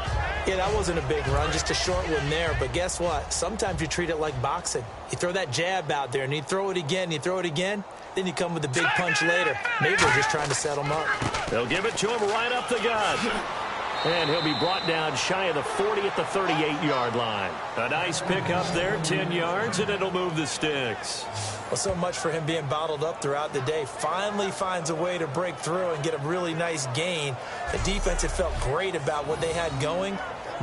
Speaker 3: Yeah, that wasn't a big run, just a short one there. But guess what? Sometimes you treat it like boxing. You throw that jab out there, and you throw it again, you throw it again, then you come with a big punch later. Maybe they're just trying to set him up.
Speaker 2: They'll give it to him right up the gut. And he'll be brought down shy of the 40 at the 38-yard line. A nice pickup there, 10 yards, and it'll move the sticks.
Speaker 3: Well, so much for him being bottled up throughout the day. Finally finds a way to break through and get a really nice gain. The defense had felt great about what they had going.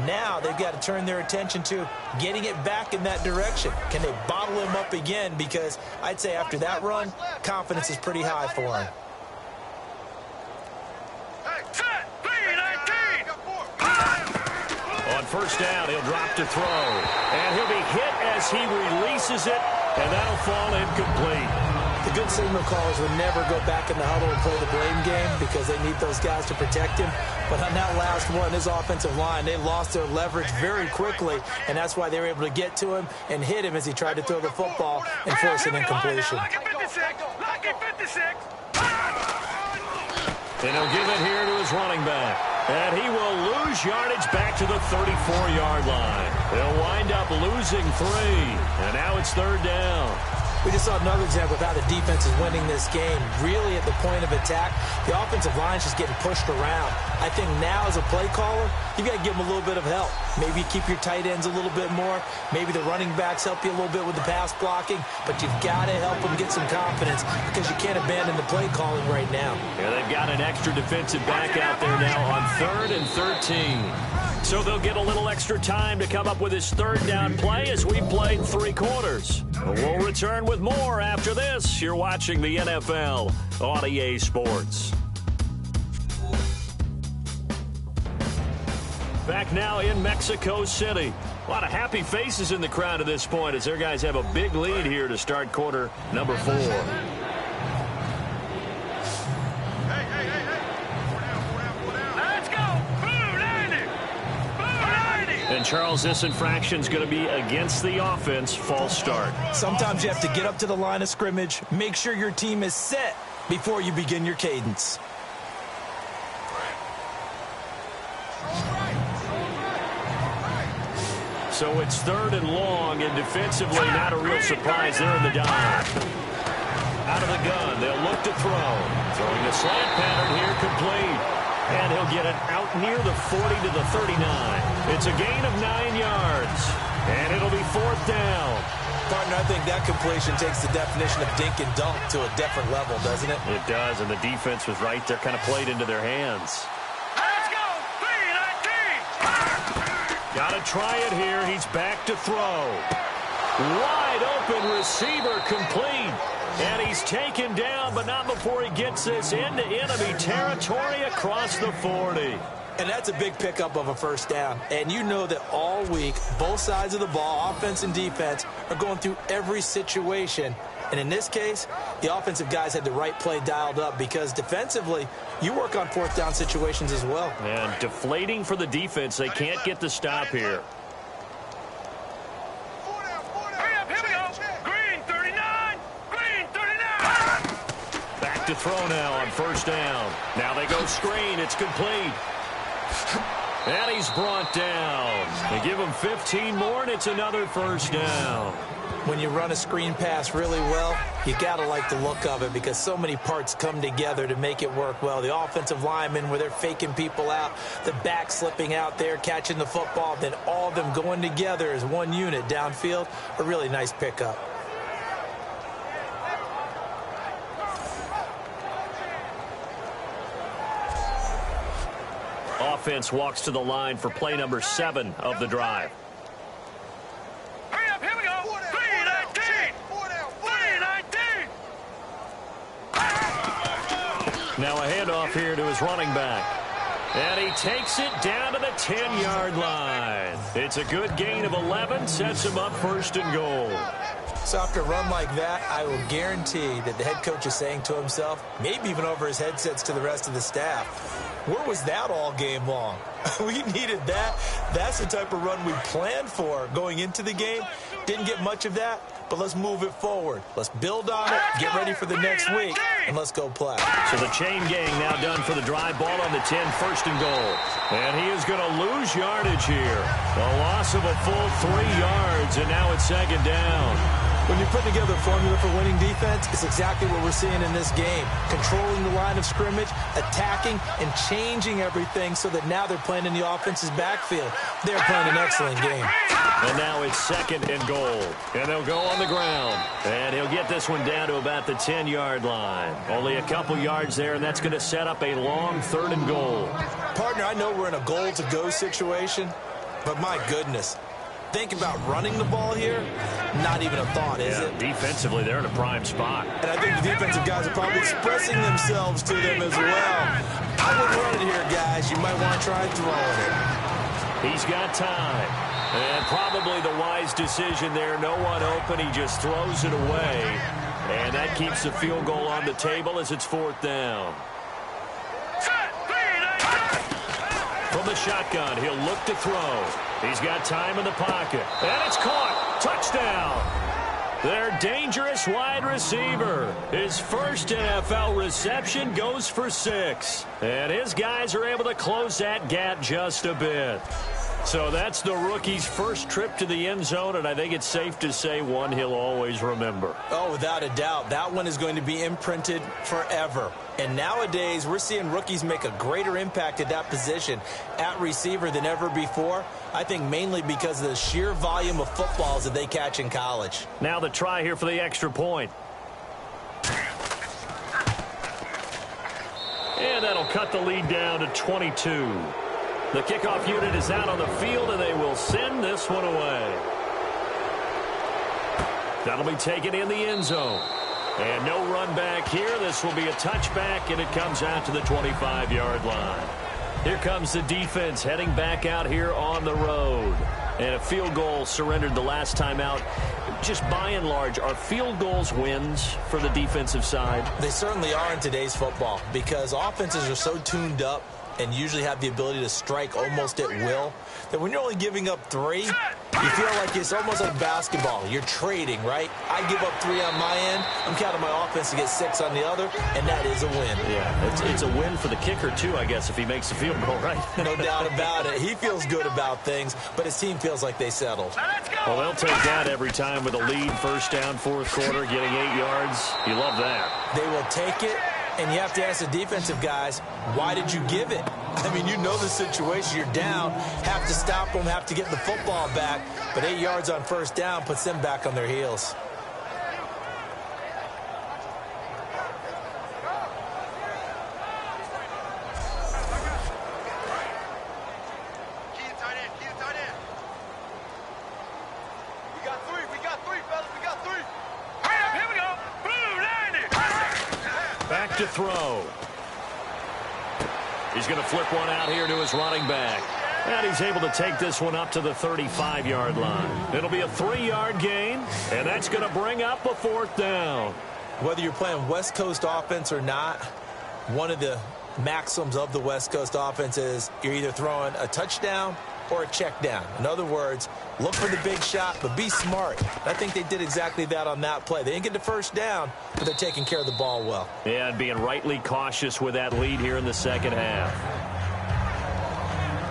Speaker 3: Now they've got to turn their attention to getting it back in that direction. Can they bottle him up again? Because I'd say after that run, confidence is pretty high for him.
Speaker 2: On first down, he'll drop to throw. And he'll be hit as he releases it, and that'll fall incomplete.
Speaker 3: The good signal callers would never go back in the huddle and play the blame game because they need those guys to protect him. But on that last one, his offensive line, they lost their leverage very quickly, and that's why they were able to get to him and hit him as he tried to throw the football and force an incompletion.
Speaker 2: And he'll give it here to his running back. And he will lose yardage back to the 34-yard line. They'll wind up losing 3. And now it's third down.
Speaker 3: We just saw another example of how the defense is winning this game. Really at the point of attack, the offensive line is just getting pushed around. I think now as a play caller, you got to give them a little bit of help. Maybe keep your tight ends a little bit more. Maybe the running backs help you a little bit with the pass blocking. But you've got to help them get some confidence because you can't abandon the play calling right now.
Speaker 2: Yeah, they've got an extra defensive back out there now on 3rd and 13. So they'll get a little extra time to come up with his third down play as we played 3 quarters. We'll return with more after this. You're watching the NFL on EA Sports. Back now in Mexico City. A lot of happy faces in the crowd at this point as their guys have a big lead here to start quarter number 4. And Charles, this infraction's going to be against the offense. False start.
Speaker 3: Sometimes you have to get up to the line of scrimmage, make sure your team is set before you begin your cadence.
Speaker 2: So it's 3rd and long, and defensively not a real surprise there in the dive. Out of the gun, they'll look to throw. Throwing the slant pattern here, complete. And he'll get it out near the 40 to the 39. It's a gain of 9 yards. And it'll be 4th down.
Speaker 3: Partner, I think that completion takes the definition of dink and dunk to a different level, doesn't it?
Speaker 2: It does, and the defense was right there, kind of played into their hands.
Speaker 5: Let's go! 3-19!
Speaker 2: Got to try it here. He's back to throw. Wide open receiver, complete. And he's taken down, but not before he gets this into enemy territory across the 40.
Speaker 3: And that's a big pickup of a first down. And you know that all week, both sides of the ball, offense and defense, are going through every situation. And in this case, the offensive guys had the right play dialed up because defensively, you work on 4th down situations as well.
Speaker 2: And deflating for the defense. They can't get the stop here. To throw now on first down. Now they go screen. It's complete. And he's brought down. They give him 15 more, and it's another first down.
Speaker 3: When you run a screen pass really well, you got to like the look of it because so many parts come together to make it work well. The offensive linemen, where they're faking people out, the back slipping out there, catching the football, then all of them going together as one unit downfield. A really nice pickup.
Speaker 2: Offense walks to the line for play number 7 of the drive.
Speaker 5: Hurry up, here we go. 3-19. 3-19.
Speaker 2: Now a handoff here to his running back. And he takes it down to the 10-yard line. It's a good gain of 11, sets him up 1st and goal.
Speaker 3: So after a run like that, I will guarantee that the head coach is saying to himself, maybe even over his headsets to the rest of the staff, where was that all game long? We needed that. That's the type of run we planned for going into the game. Didn't get much of that, but let's move it forward. Let's build on it, get ready for the next week, and let's go play.
Speaker 2: So the chain gang now done for the drive. Ball on the 10, 1st and goal. And he is going to lose yardage here. A loss of a full 3 yards, and now it's 2nd down.
Speaker 3: When you put together a formula for winning defense, it's exactly what we're seeing in this game. Controlling the line of scrimmage, attacking, and changing everything so that now they're playing in the offense's backfield. They're playing an excellent game.
Speaker 2: And now it's 2nd and goal. And they'll go on the ground. And he'll get this one down to about the 10-yard line. Only a couple yards there, and that's going to set up a long 3rd and goal.
Speaker 3: Partner, I know we're in a goal-to-go situation, but my goodness. Think about running the ball here, not even a thought, is it?
Speaker 2: Defensively, they're in a prime spot.
Speaker 3: And I think the defensive guys are probably expressing themselves to them as well. I wouldn't run it here, guys. You might want to try throwing it.
Speaker 2: He's got time. And probably the wise decision there. No one open. He just throws it away. And that keeps the field goal on the table as it's 4th down. From the shotgun, he'll look to throw. He's got time in the pocket. And it's caught. Touchdown. Their dangerous wide receiver. His first NFL reception goes for 6. And his guys are able to close that gap just a bit. So that's the rookie's first trip to the end zone, and I think it's safe to say one he'll always remember.
Speaker 3: Oh, without a doubt. That one is going to be imprinted forever. And nowadays, we're seeing rookies make a greater impact at that position at receiver than ever before. I think mainly because of the sheer volume of footballs that they catch in college.
Speaker 2: Now the try here for the extra point. And that'll cut the lead down to 22. The kickoff unit is out on the field, and they will send this one away. That'll be taken in the end zone. And no run back here. This will be a touchback, and it comes out to the 25-yard line. Here comes the defense heading back out here on the road. And a field goal surrendered the last time out. Just by and large, are field goals wins for the defensive side?
Speaker 3: They certainly are in today's football because offenses are so tuned up and usually have the ability to strike almost at will, that when you're only giving up 3, you feel like it's almost like basketball. You're trading, right? I give up 3 on my end. I'm counting my offense to get 6 on the other, and that is a win.
Speaker 2: Yeah, it's a win for the kicker, too, I guess, if he makes the field goal, right?
Speaker 3: No doubt about it. He feels good about things, but his team feels like they settled.
Speaker 2: Well, they'll take that every time with a lead, 1st down, 4th quarter, getting 8 yards. You love that.
Speaker 3: They will take it. And you have to ask the defensive guys, why did you give it? I mean, you know the situation. You're down, have to stop them, have to get the football back. But 8 yards on 1st down puts them back on their heels.
Speaker 2: Back to throw. He's going to flip one out here to his running back. And he's able to take this one up to the 35-yard line. It'll be a 3-yard gain, and that's going to bring up a 4th down.
Speaker 3: Whether you're playing West Coast offense or not, one of the maxims of the West Coast offense is you're either throwing a touchdown or a check down. In other words, look for the big shot, but be smart. I think they did exactly that on that play. They didn't get the 1st down, but they're taking care of the ball well.
Speaker 2: Yeah, and being rightly cautious with that lead here in the 2nd half.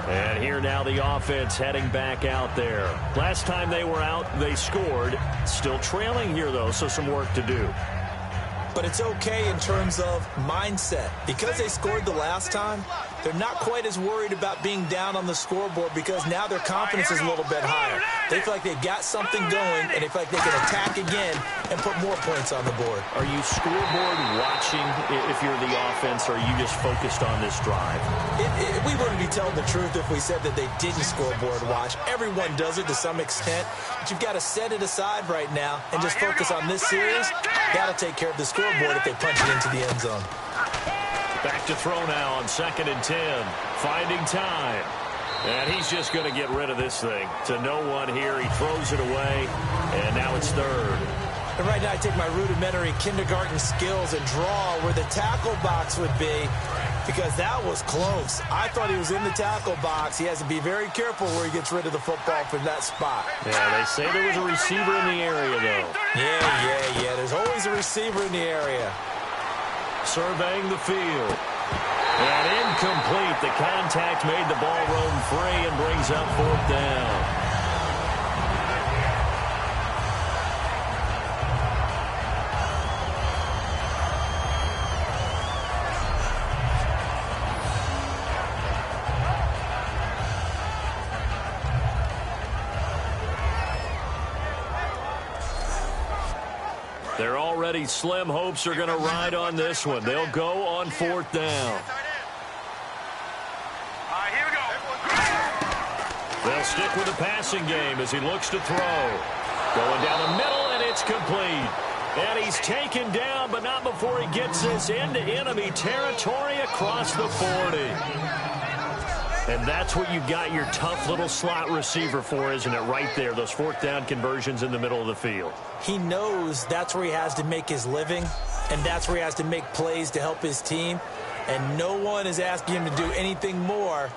Speaker 2: And here now the offense heading back out there. Last time they were out, they scored. Still trailing here, though, so some work to do.
Speaker 3: But it's okay in terms of mindset. Because they scored the last time, they're not quite as worried about being down on the scoreboard because now their confidence is a little bit higher. They feel like they've got something going, and they feel like they can attack again and put more points on the board.
Speaker 2: Are you scoreboard watching if you're the offense, or are you just focused on this drive?
Speaker 3: We wouldn't be telling the truth if we said that they didn't scoreboard watch. Everyone does it to some extent, but you've got to set it aside right now and just focus on this series. That'll take care of the scoreboard if they punch it into the end zone.
Speaker 2: Back to throw now on 2nd and 10. Finding time. And he's just going to get rid of this thing. To no one here. He throws it away. And now it's 3rd.
Speaker 3: And right now I take my rudimentary kindergarten skills and draw where the tackle box would be, because that was close. I thought he was in the tackle box. He has to be very careful where he gets rid of the football from that spot.
Speaker 2: Yeah, they say there was a receiver in the area, though.
Speaker 3: Yeah. There's always a receiver in the area.
Speaker 2: Surveying the field. And incomplete. The contact made the ball roam free and brings up 4th down. Their already slim hopes are going to ride on this one. They'll go on 4th down.
Speaker 5: Here we go.
Speaker 2: They'll stick with the passing game as he looks to throw. Going down the middle, and it's complete. And he's taken down, but not before he gets this into enemy territory across the 40. And that's what you got your tough little slot receiver for, isn't it? Right there, those fourth down conversions in the middle of the field.
Speaker 3: He knows that's where he has to make his living, and that's where he has to make plays to help his team. And no one is asking him to do anything more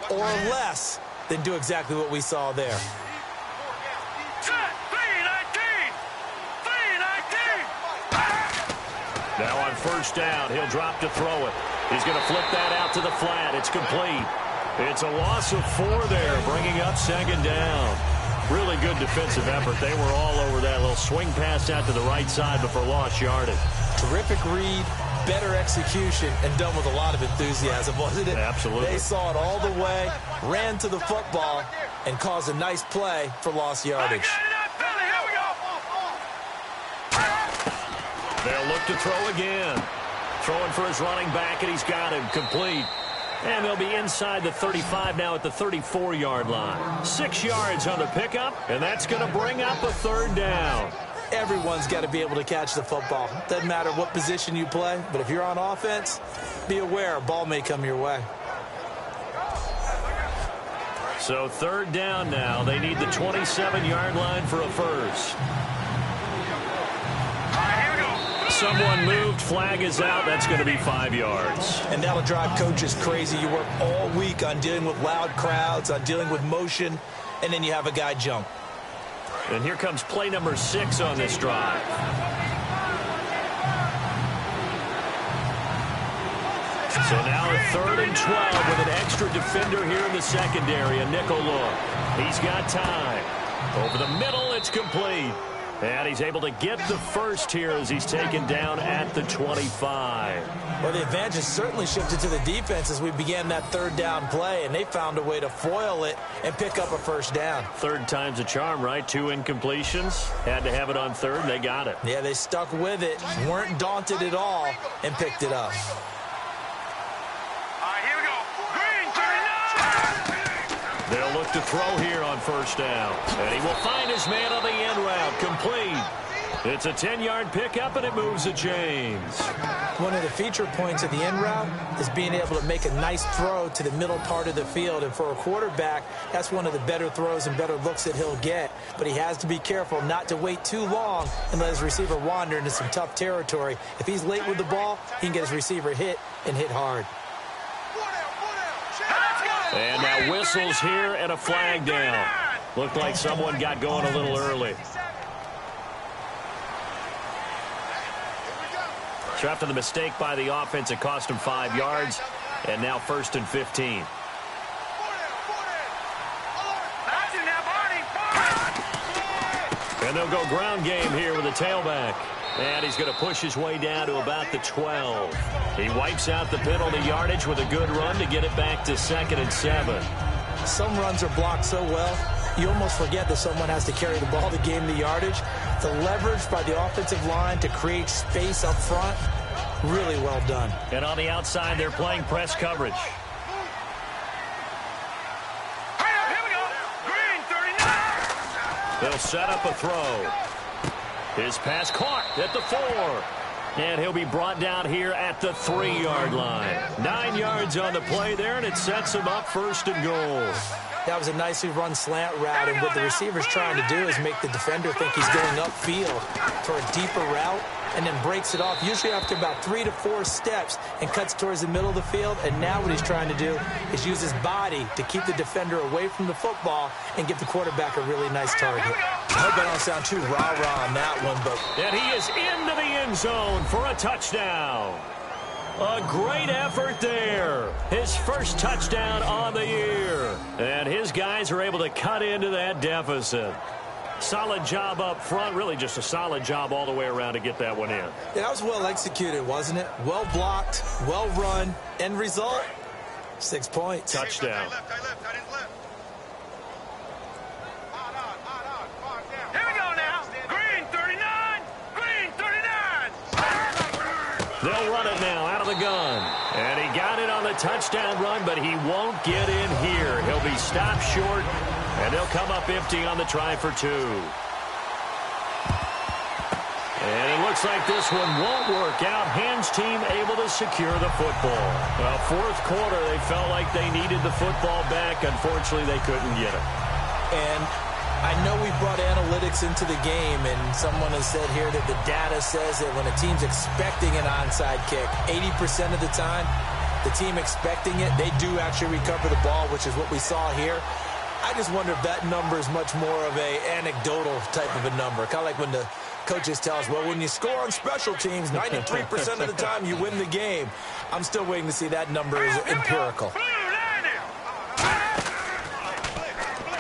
Speaker 3: or less than do exactly what we saw there.
Speaker 2: Now on first down, he'll drop to throw it. He's going to flip that out to the flat. It's complete. It's a loss of 4 there, bringing up second down. Really good defensive effort. They were all over that little swing pass out to the right side before lost yardage.
Speaker 3: Terrific read, better execution, and done with a lot of enthusiasm, wasn't it?
Speaker 2: Absolutely.
Speaker 3: They saw it all the way, ran to the football, and caused a nice play for lost yardage.
Speaker 2: They'll look to throw again. Throwing for his running back, and he's got him complete. And they'll be inside the 35 now at the 34-yard line. 6 yards on the pickup, and that's going to bring up a third down.
Speaker 3: Everyone's got to be able to catch the football. Doesn't matter what position you play, but if you're on offense, be aware a ball may come your way.
Speaker 2: So third down now. They need the 27-yard line for a first. Someone moved. Flag is out. That's going to be 5 yards.
Speaker 3: And that'll drive coaches crazy. You work all week on dealing with loud crowds, on dealing with motion, and then you have a guy jump.
Speaker 2: And here comes play number 6 on this drive. So now a 3rd and 12 with an extra defender here in the secondary, a nickel look. He's got time. Over the middle, it's complete. And he's able to get the first here as he's taken down at the 25.
Speaker 3: Well, the advantage has certainly shifted to the defense as we began that third down play, and they found a way to foil it and pick up a first down.
Speaker 2: Third time's a charm, right? 2 incompletions. Had to have it on third, and they got it.
Speaker 3: Yeah, they stuck with it, weren't daunted at all, and picked it up.
Speaker 2: They'll look to throw here on first down. And he will find his man on the end route. Complete. It's a 10-yard pickup, and it moves the chains.
Speaker 3: One of the feature points of the end route is being able to make a nice throw to the middle part of the field. And for a quarterback, that's one of the better throws and better looks that he'll get. But he has to be careful not to wait too long and let his receiver wander into some tough territory. If he's late with the ball, he can get his receiver hit and hit hard.
Speaker 2: And now whistles here and a flag down. Looked like someone got going a little early. So after the mistake by the offense, it cost him 5 yards. And now 1st and 15. And they'll go ground game here with a tailback. And he's going to push his way down to about the 12. He wipes out the penalty yardage with a good run to get it back to 2nd and 7.
Speaker 3: Some runs are blocked so well, you almost forget that someone has to carry the ball to gain the yardage. The leverage by the offensive line to create space up front, really well done.
Speaker 2: And on the outside, they're playing press coverage. They'll set up a throw. His pass caught at the 4. And he'll be brought down here at the 3-yard line. 9 yards on the play there, and it sets him up 1st and goal.
Speaker 3: That was a nicely run slant route, and what the receiver's trying to do is make the defender think he's going upfield for a deeper route, and then breaks it off, usually after about 3 to 4 steps, and cuts towards the middle of the field. And now what he's trying to do is use his body to keep the defender away from the football and give the quarterback a really nice target. I hope I don't sound too rah-rah on that one, but...
Speaker 2: And he is into the end zone for a touchdown. A great effort there. His first touchdown on the year. And his guys are able to cut into that deficit. Solid job up front. Really just a solid job all the way around to get that one in.
Speaker 3: Yeah, that was well executed, wasn't it? Well blocked, well run. End result, 6 points.
Speaker 2: Touchdown.
Speaker 5: Here we go now. Green 39. Green 39.
Speaker 2: They'll run it now out of the gun. And he got it on the touchdown run, but he won't get in here. He'll be stopped short, and they'll come up empty on the try for 2. And it looks Looks like this one won't work out. Hands team able to secure the football. Well, fourth quarter, they felt like they needed the football back. Unfortunately, they couldn't get it.
Speaker 3: And I know we brought analytics into the game, and someone has said here that the data says that when a team's expecting an onside kick, 80% of the time, the team expecting it, they do actually recover the ball, which is what we saw here. I just wonder if that number is much more of a anecdotal type of a number. Kind of like when the coaches tell us, well, when you score on special teams, 93% of the time you win the game. I'm still waiting to see that number is empirical.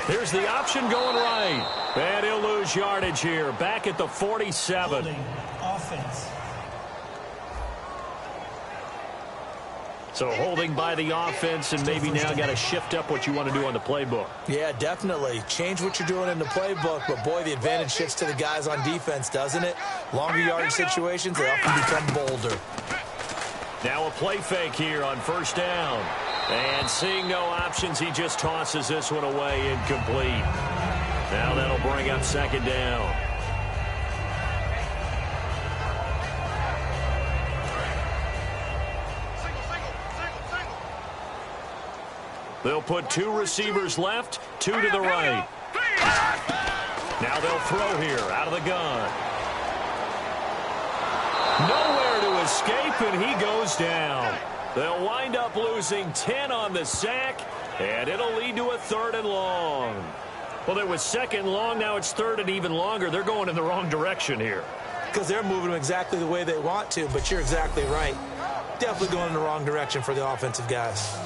Speaker 2: Here's the option going right. And he'll lose yardage here. Back at the 47.
Speaker 3: Offense.
Speaker 2: So holding by the offense, and maybe now got to shift up what you want to do on the playbook.
Speaker 3: Yeah, definitely. Change what you're doing in the playbook, but boy, the advantage shifts to the guys on defense, doesn't it? Longer yardage situations, they often become bolder.
Speaker 2: Now a play fake here on first down. And seeing no options, he just tosses this one away incomplete. Now that'll bring up second down. They'll put two receivers left, two to the right. Now they'll throw here out of the gun. Nowhere to escape, and he goes down. They'll wind up losing 10 on the sack, and it'll lead to a 3rd and long. Well, there was 2nd and long. Now it's 3rd and even longer. They're going in the wrong direction here.
Speaker 3: Because they're moving them exactly the way they want to, but you're exactly right. Definitely going in the wrong direction for the offensive guys.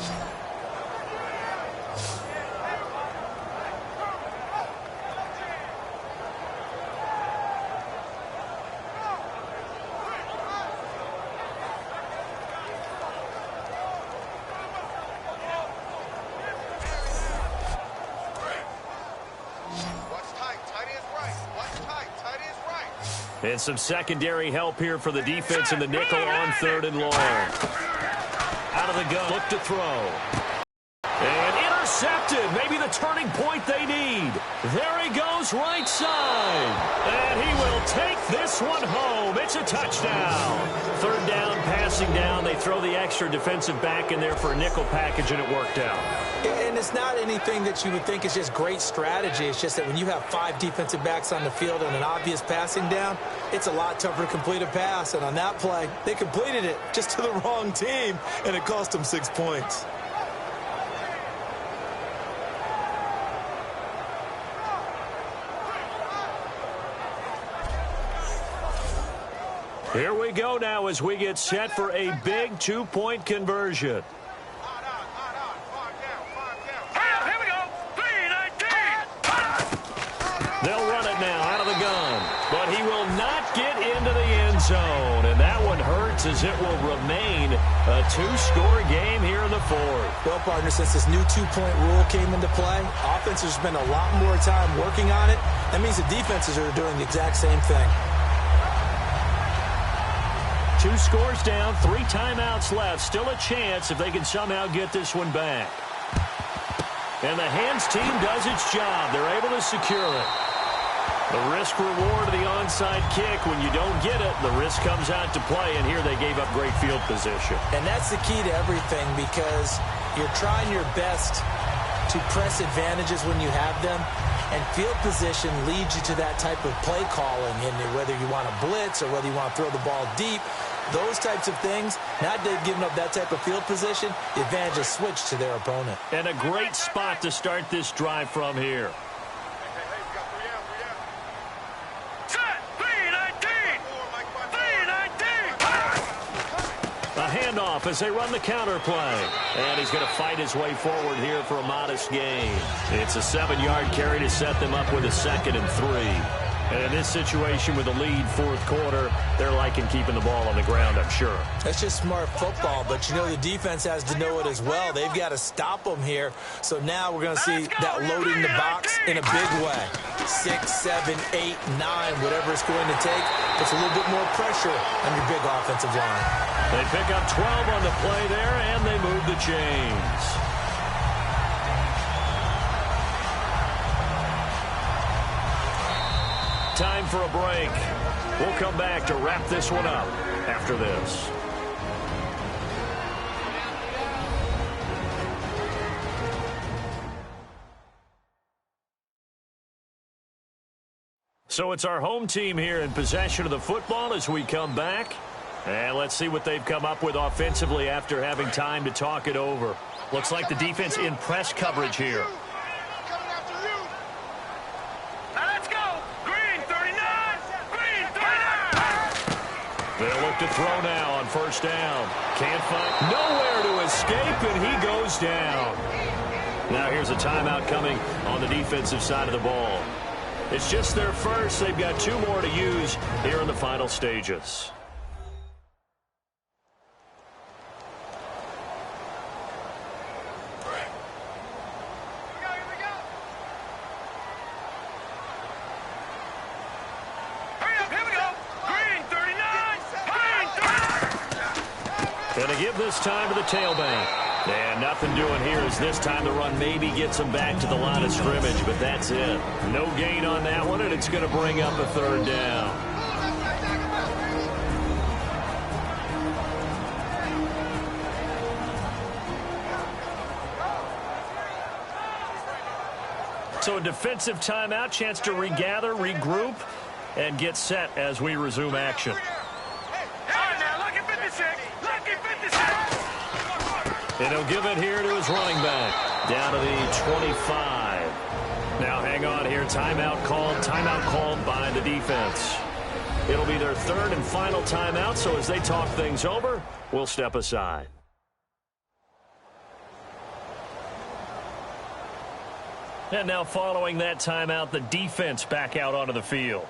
Speaker 2: And some secondary help here for the defense in the nickel on 3rd and long. Out of the gun, look to throw. And intercepted, maybe the turning point they need. There he goes, right side. And he will take this one home. It's a touchdown. 3rd down, passing down. They throw the extra defensive back in there for a nickel package, and it worked out.
Speaker 3: And it's not anything that you would think is just great strategy. It's just that when you have 5 defensive backs on the field and an obvious passing down, it's a lot tougher to complete a pass. And on that play, they completed it just to the wrong team, and it cost them 6 points.
Speaker 2: Here we go now as we get set for a big 2-point conversion. They'll run it now out of the gun, but he will not get into the end zone, and that one hurts as it will remain a 2-score game here in the 4th.
Speaker 3: Well, partner, since this new 2-point rule came into play, offenses spend a lot more time working on it. That means the defenses are doing the exact same thing.
Speaker 2: 2 scores down, 3 timeouts left. Still a chance if they can somehow get this one back. And the hands team does its job. They're able to secure it. The risk-reward of the onside kick, when you don't get it, the risk comes out to play, and here they gave up great field position.
Speaker 3: And that's the key to everything, because you're trying your best to press advantages when you have them, and field position leads you to that type of play calling, and whether you want to blitz or whether you want to throw the ball deep, those types of things, not they've given up that type of field position, the advantage is switched to their opponent.
Speaker 2: And a great spot to start this drive from here. A handoff as they run the counter play. And he's going to fight his way forward here for a modest gain. It's a 7-yard carry to set them up with a 2nd and 3. And in this situation with the lead 4th quarter, they're liking keeping the ball on the ground, I'm sure.
Speaker 3: That's just smart football, but you know the defense has to know it as well. They've got to stop them here. So now we're going to see that loading the box in a big way. 6, 7, 8, 9, whatever it's going to take. Puts a little bit more pressure on your big offensive line.
Speaker 2: They pick up 12 on the play there, and they move the chains. Time for a break. We'll come back to wrap this one up after this. So it's our home team here in possession of the football as we come back. And let's see what they've come up with offensively after having time to talk it over. Looks like the defense in press coverage here.
Speaker 5: Now let's go. Green 39. Green 39.
Speaker 2: They'll look to throw now on first down. Can't find nowhere to escape, and he goes down. Now here's a timeout coming on the defensive side of the ball. It's just their first. They've got 2 more to use here in the final stages. Going to give this time to the tailback. And nothing doing here as this time the run maybe gets them back to the line of scrimmage, but that's it. No gain on that one, and it's going to bring up a 3rd down. So a defensive timeout, chance to regather, regroup, and get set as we resume action. And he'll give it here to his running back, down to the 25. Now hang on here, timeout called by the defense. It'll be their 3rd and final timeout, so as they talk things over, we'll step aside. And now following that timeout, the defense back out onto the field.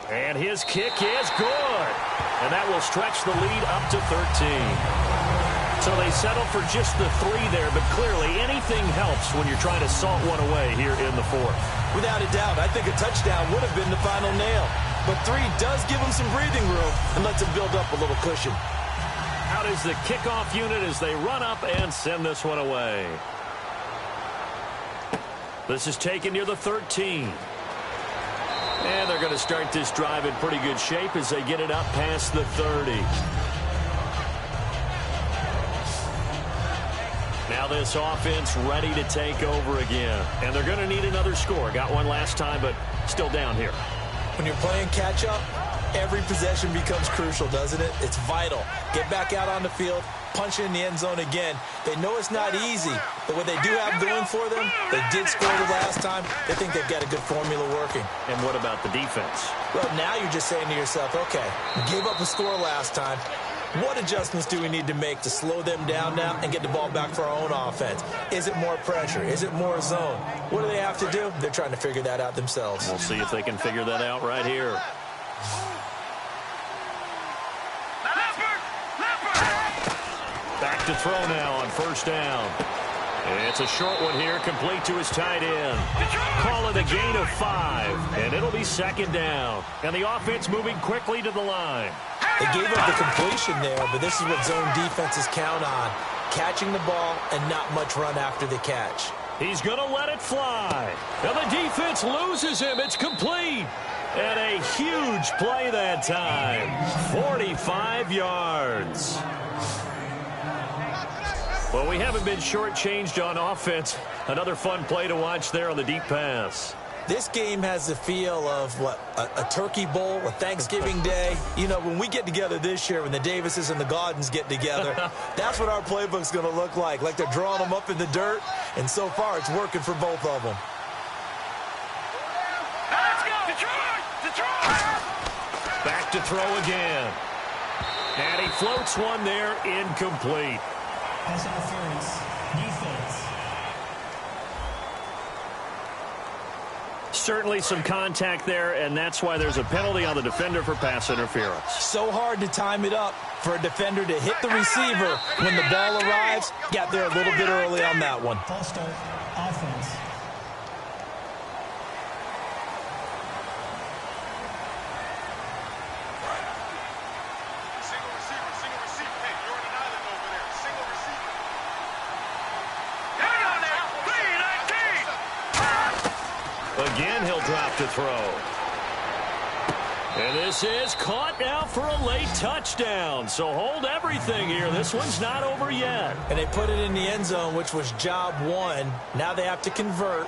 Speaker 2: And his kick is good. And that will stretch the lead up to 13. So they settle for just the 3 there, but clearly anything helps when you're trying to salt one away here in the 4th.
Speaker 3: Without a doubt, I think a touchdown would have been the final nail. But 3 does give them some breathing room and lets them build up a little cushion.
Speaker 2: Out is the kickoff unit as they run up and send this one away. This is taken near the 13. And they're going to start this drive in pretty good shape as they get it up past the 30. Now this offense ready to take over again. And they're going to need another score. Got one last time, but still down here.
Speaker 3: When you're playing catch-up, every possession becomes crucial, doesn't it? It's vital. Get back out on the field, punch it in the end zone again. They know it's not easy, but what they do have going for them, they did score the last time. They think they've got a good formula working.
Speaker 2: And what about the defense?
Speaker 3: Well, now you're just saying to yourself, okay, we gave up a score last time. What adjustments do we need to make to slow them down now and get the ball back for our own offense? Is it more pressure? Is it more zone? What do they have to do? They're trying to figure that out themselves.
Speaker 2: We'll see if they can figure that out right here. Back to throw now on first down. It's a short one here, complete to his tight end. Call it a gain of 5, and it'll be 2nd down. And the offense moving quickly to the line.
Speaker 3: They gave up the completion there, but this is what zone defenses count on. Catching the ball and not much run after the catch.
Speaker 2: He's going to let it fly. And the defense loses him. It's complete. And a huge play that time. 45 yards. Well, we haven't been shortchanged on offense. Another fun play to watch there on the deep pass.
Speaker 3: This game has the feel of, what, a turkey bowl, a Thanksgiving day. You know, when we get together this year, when the Davises and the Gaudens get together, that's what our playbook's going to look like they're drawing them up in the dirt, and so far it's working for both of them.
Speaker 5: Let's go! Detroit! Detroit!
Speaker 2: Back to throw again. And he floats one there, incomplete.
Speaker 6: Pass interference. Defense.
Speaker 2: Certainly some contact there, and that's why there's a penalty on the defender for pass interference.
Speaker 3: So hard to time it up for a defender to hit the receiver when the ball arrives. Got there a little bit early on that one.
Speaker 6: False start. Offense.
Speaker 4: Single receiver. Hey, you're on an island over there. Single receiver.
Speaker 2: Again, he'll drop to throw. And this is caught now for a late touchdown. So hold everything here. This one's not over yet.
Speaker 3: And they put it in the end zone, which was job one. Now they have to convert.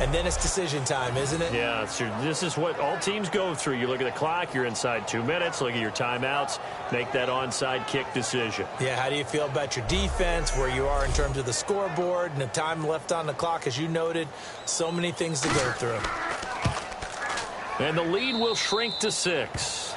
Speaker 3: And then it's decision time, isn't it?
Speaker 2: Yeah, this is what all teams go through. You look at the clock, you're inside 2 minutes. Look at your timeouts. Make that onside kick decision.
Speaker 3: Yeah, how do you feel about your defense, where you are in terms of the scoreboard and the time left on the clock, as you noted? So many things to go through.
Speaker 2: And the lead will shrink to 6.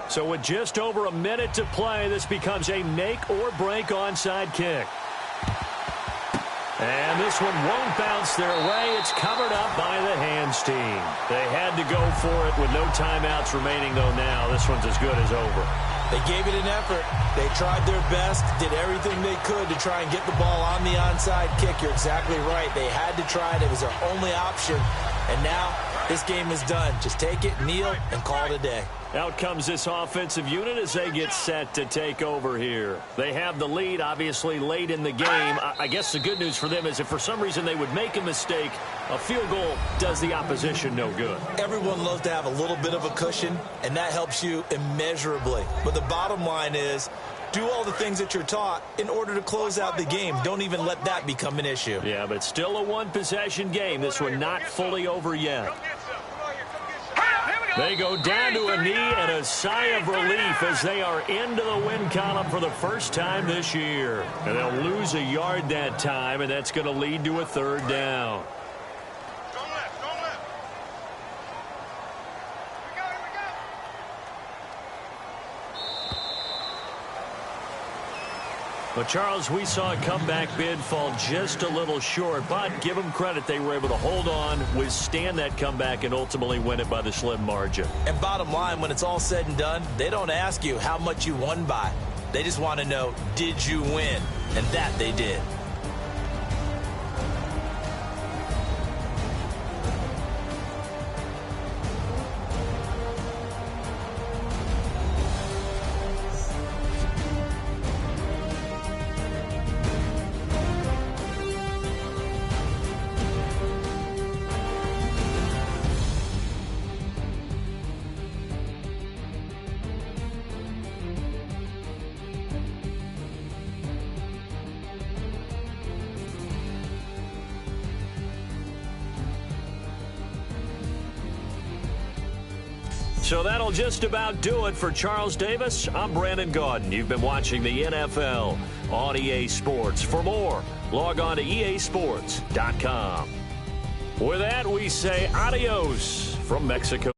Speaker 2: So with just over a minute to play, this becomes a make-or-break onside kick. And this one won't bounce their way. It's covered up by the hands team. They had to go for it with no timeouts remaining, though. Now this one's as good as over.
Speaker 3: They gave it an effort. They tried their best, did everything they could to try and get the ball on the onside kick. You're exactly right. They had to try it. It was their only option. And now this game is done. Just take it, kneel, and call it a day.
Speaker 2: Out comes this offensive unit as they get set to take over here. They have the lead, obviously, late in the game. I guess the good news for them is if for some reason they would make a mistake, a field goal does the opposition no good.
Speaker 3: Everyone loves to have a little bit of a cushion, and that helps you immeasurably. But the bottom line is, do all the things that you're taught in order to close out the game. Don't even let that become an issue.
Speaker 2: Yeah, but still a one-possession game. This one not fully over yet. They go down to a knee and a sigh of relief as they are into the win column for the first time this year. And they'll lose a yard that time, and that's going to lead to a third down. Well, Charles, we saw a comeback bid fall just a little short, but give them credit. They were able to hold on, withstand that comeback, and ultimately win it by the slim margin.
Speaker 3: And bottom line, when it's all said and done, they don't ask you how much you won by. They just want to know, did you win? And that they did.
Speaker 2: So that'll just about do it for Charles Davis. I'm Brandon Gaudin. You've been watching the NFL on EA Sports. For more, log on to easports.com. With that, we say adios from Mexico.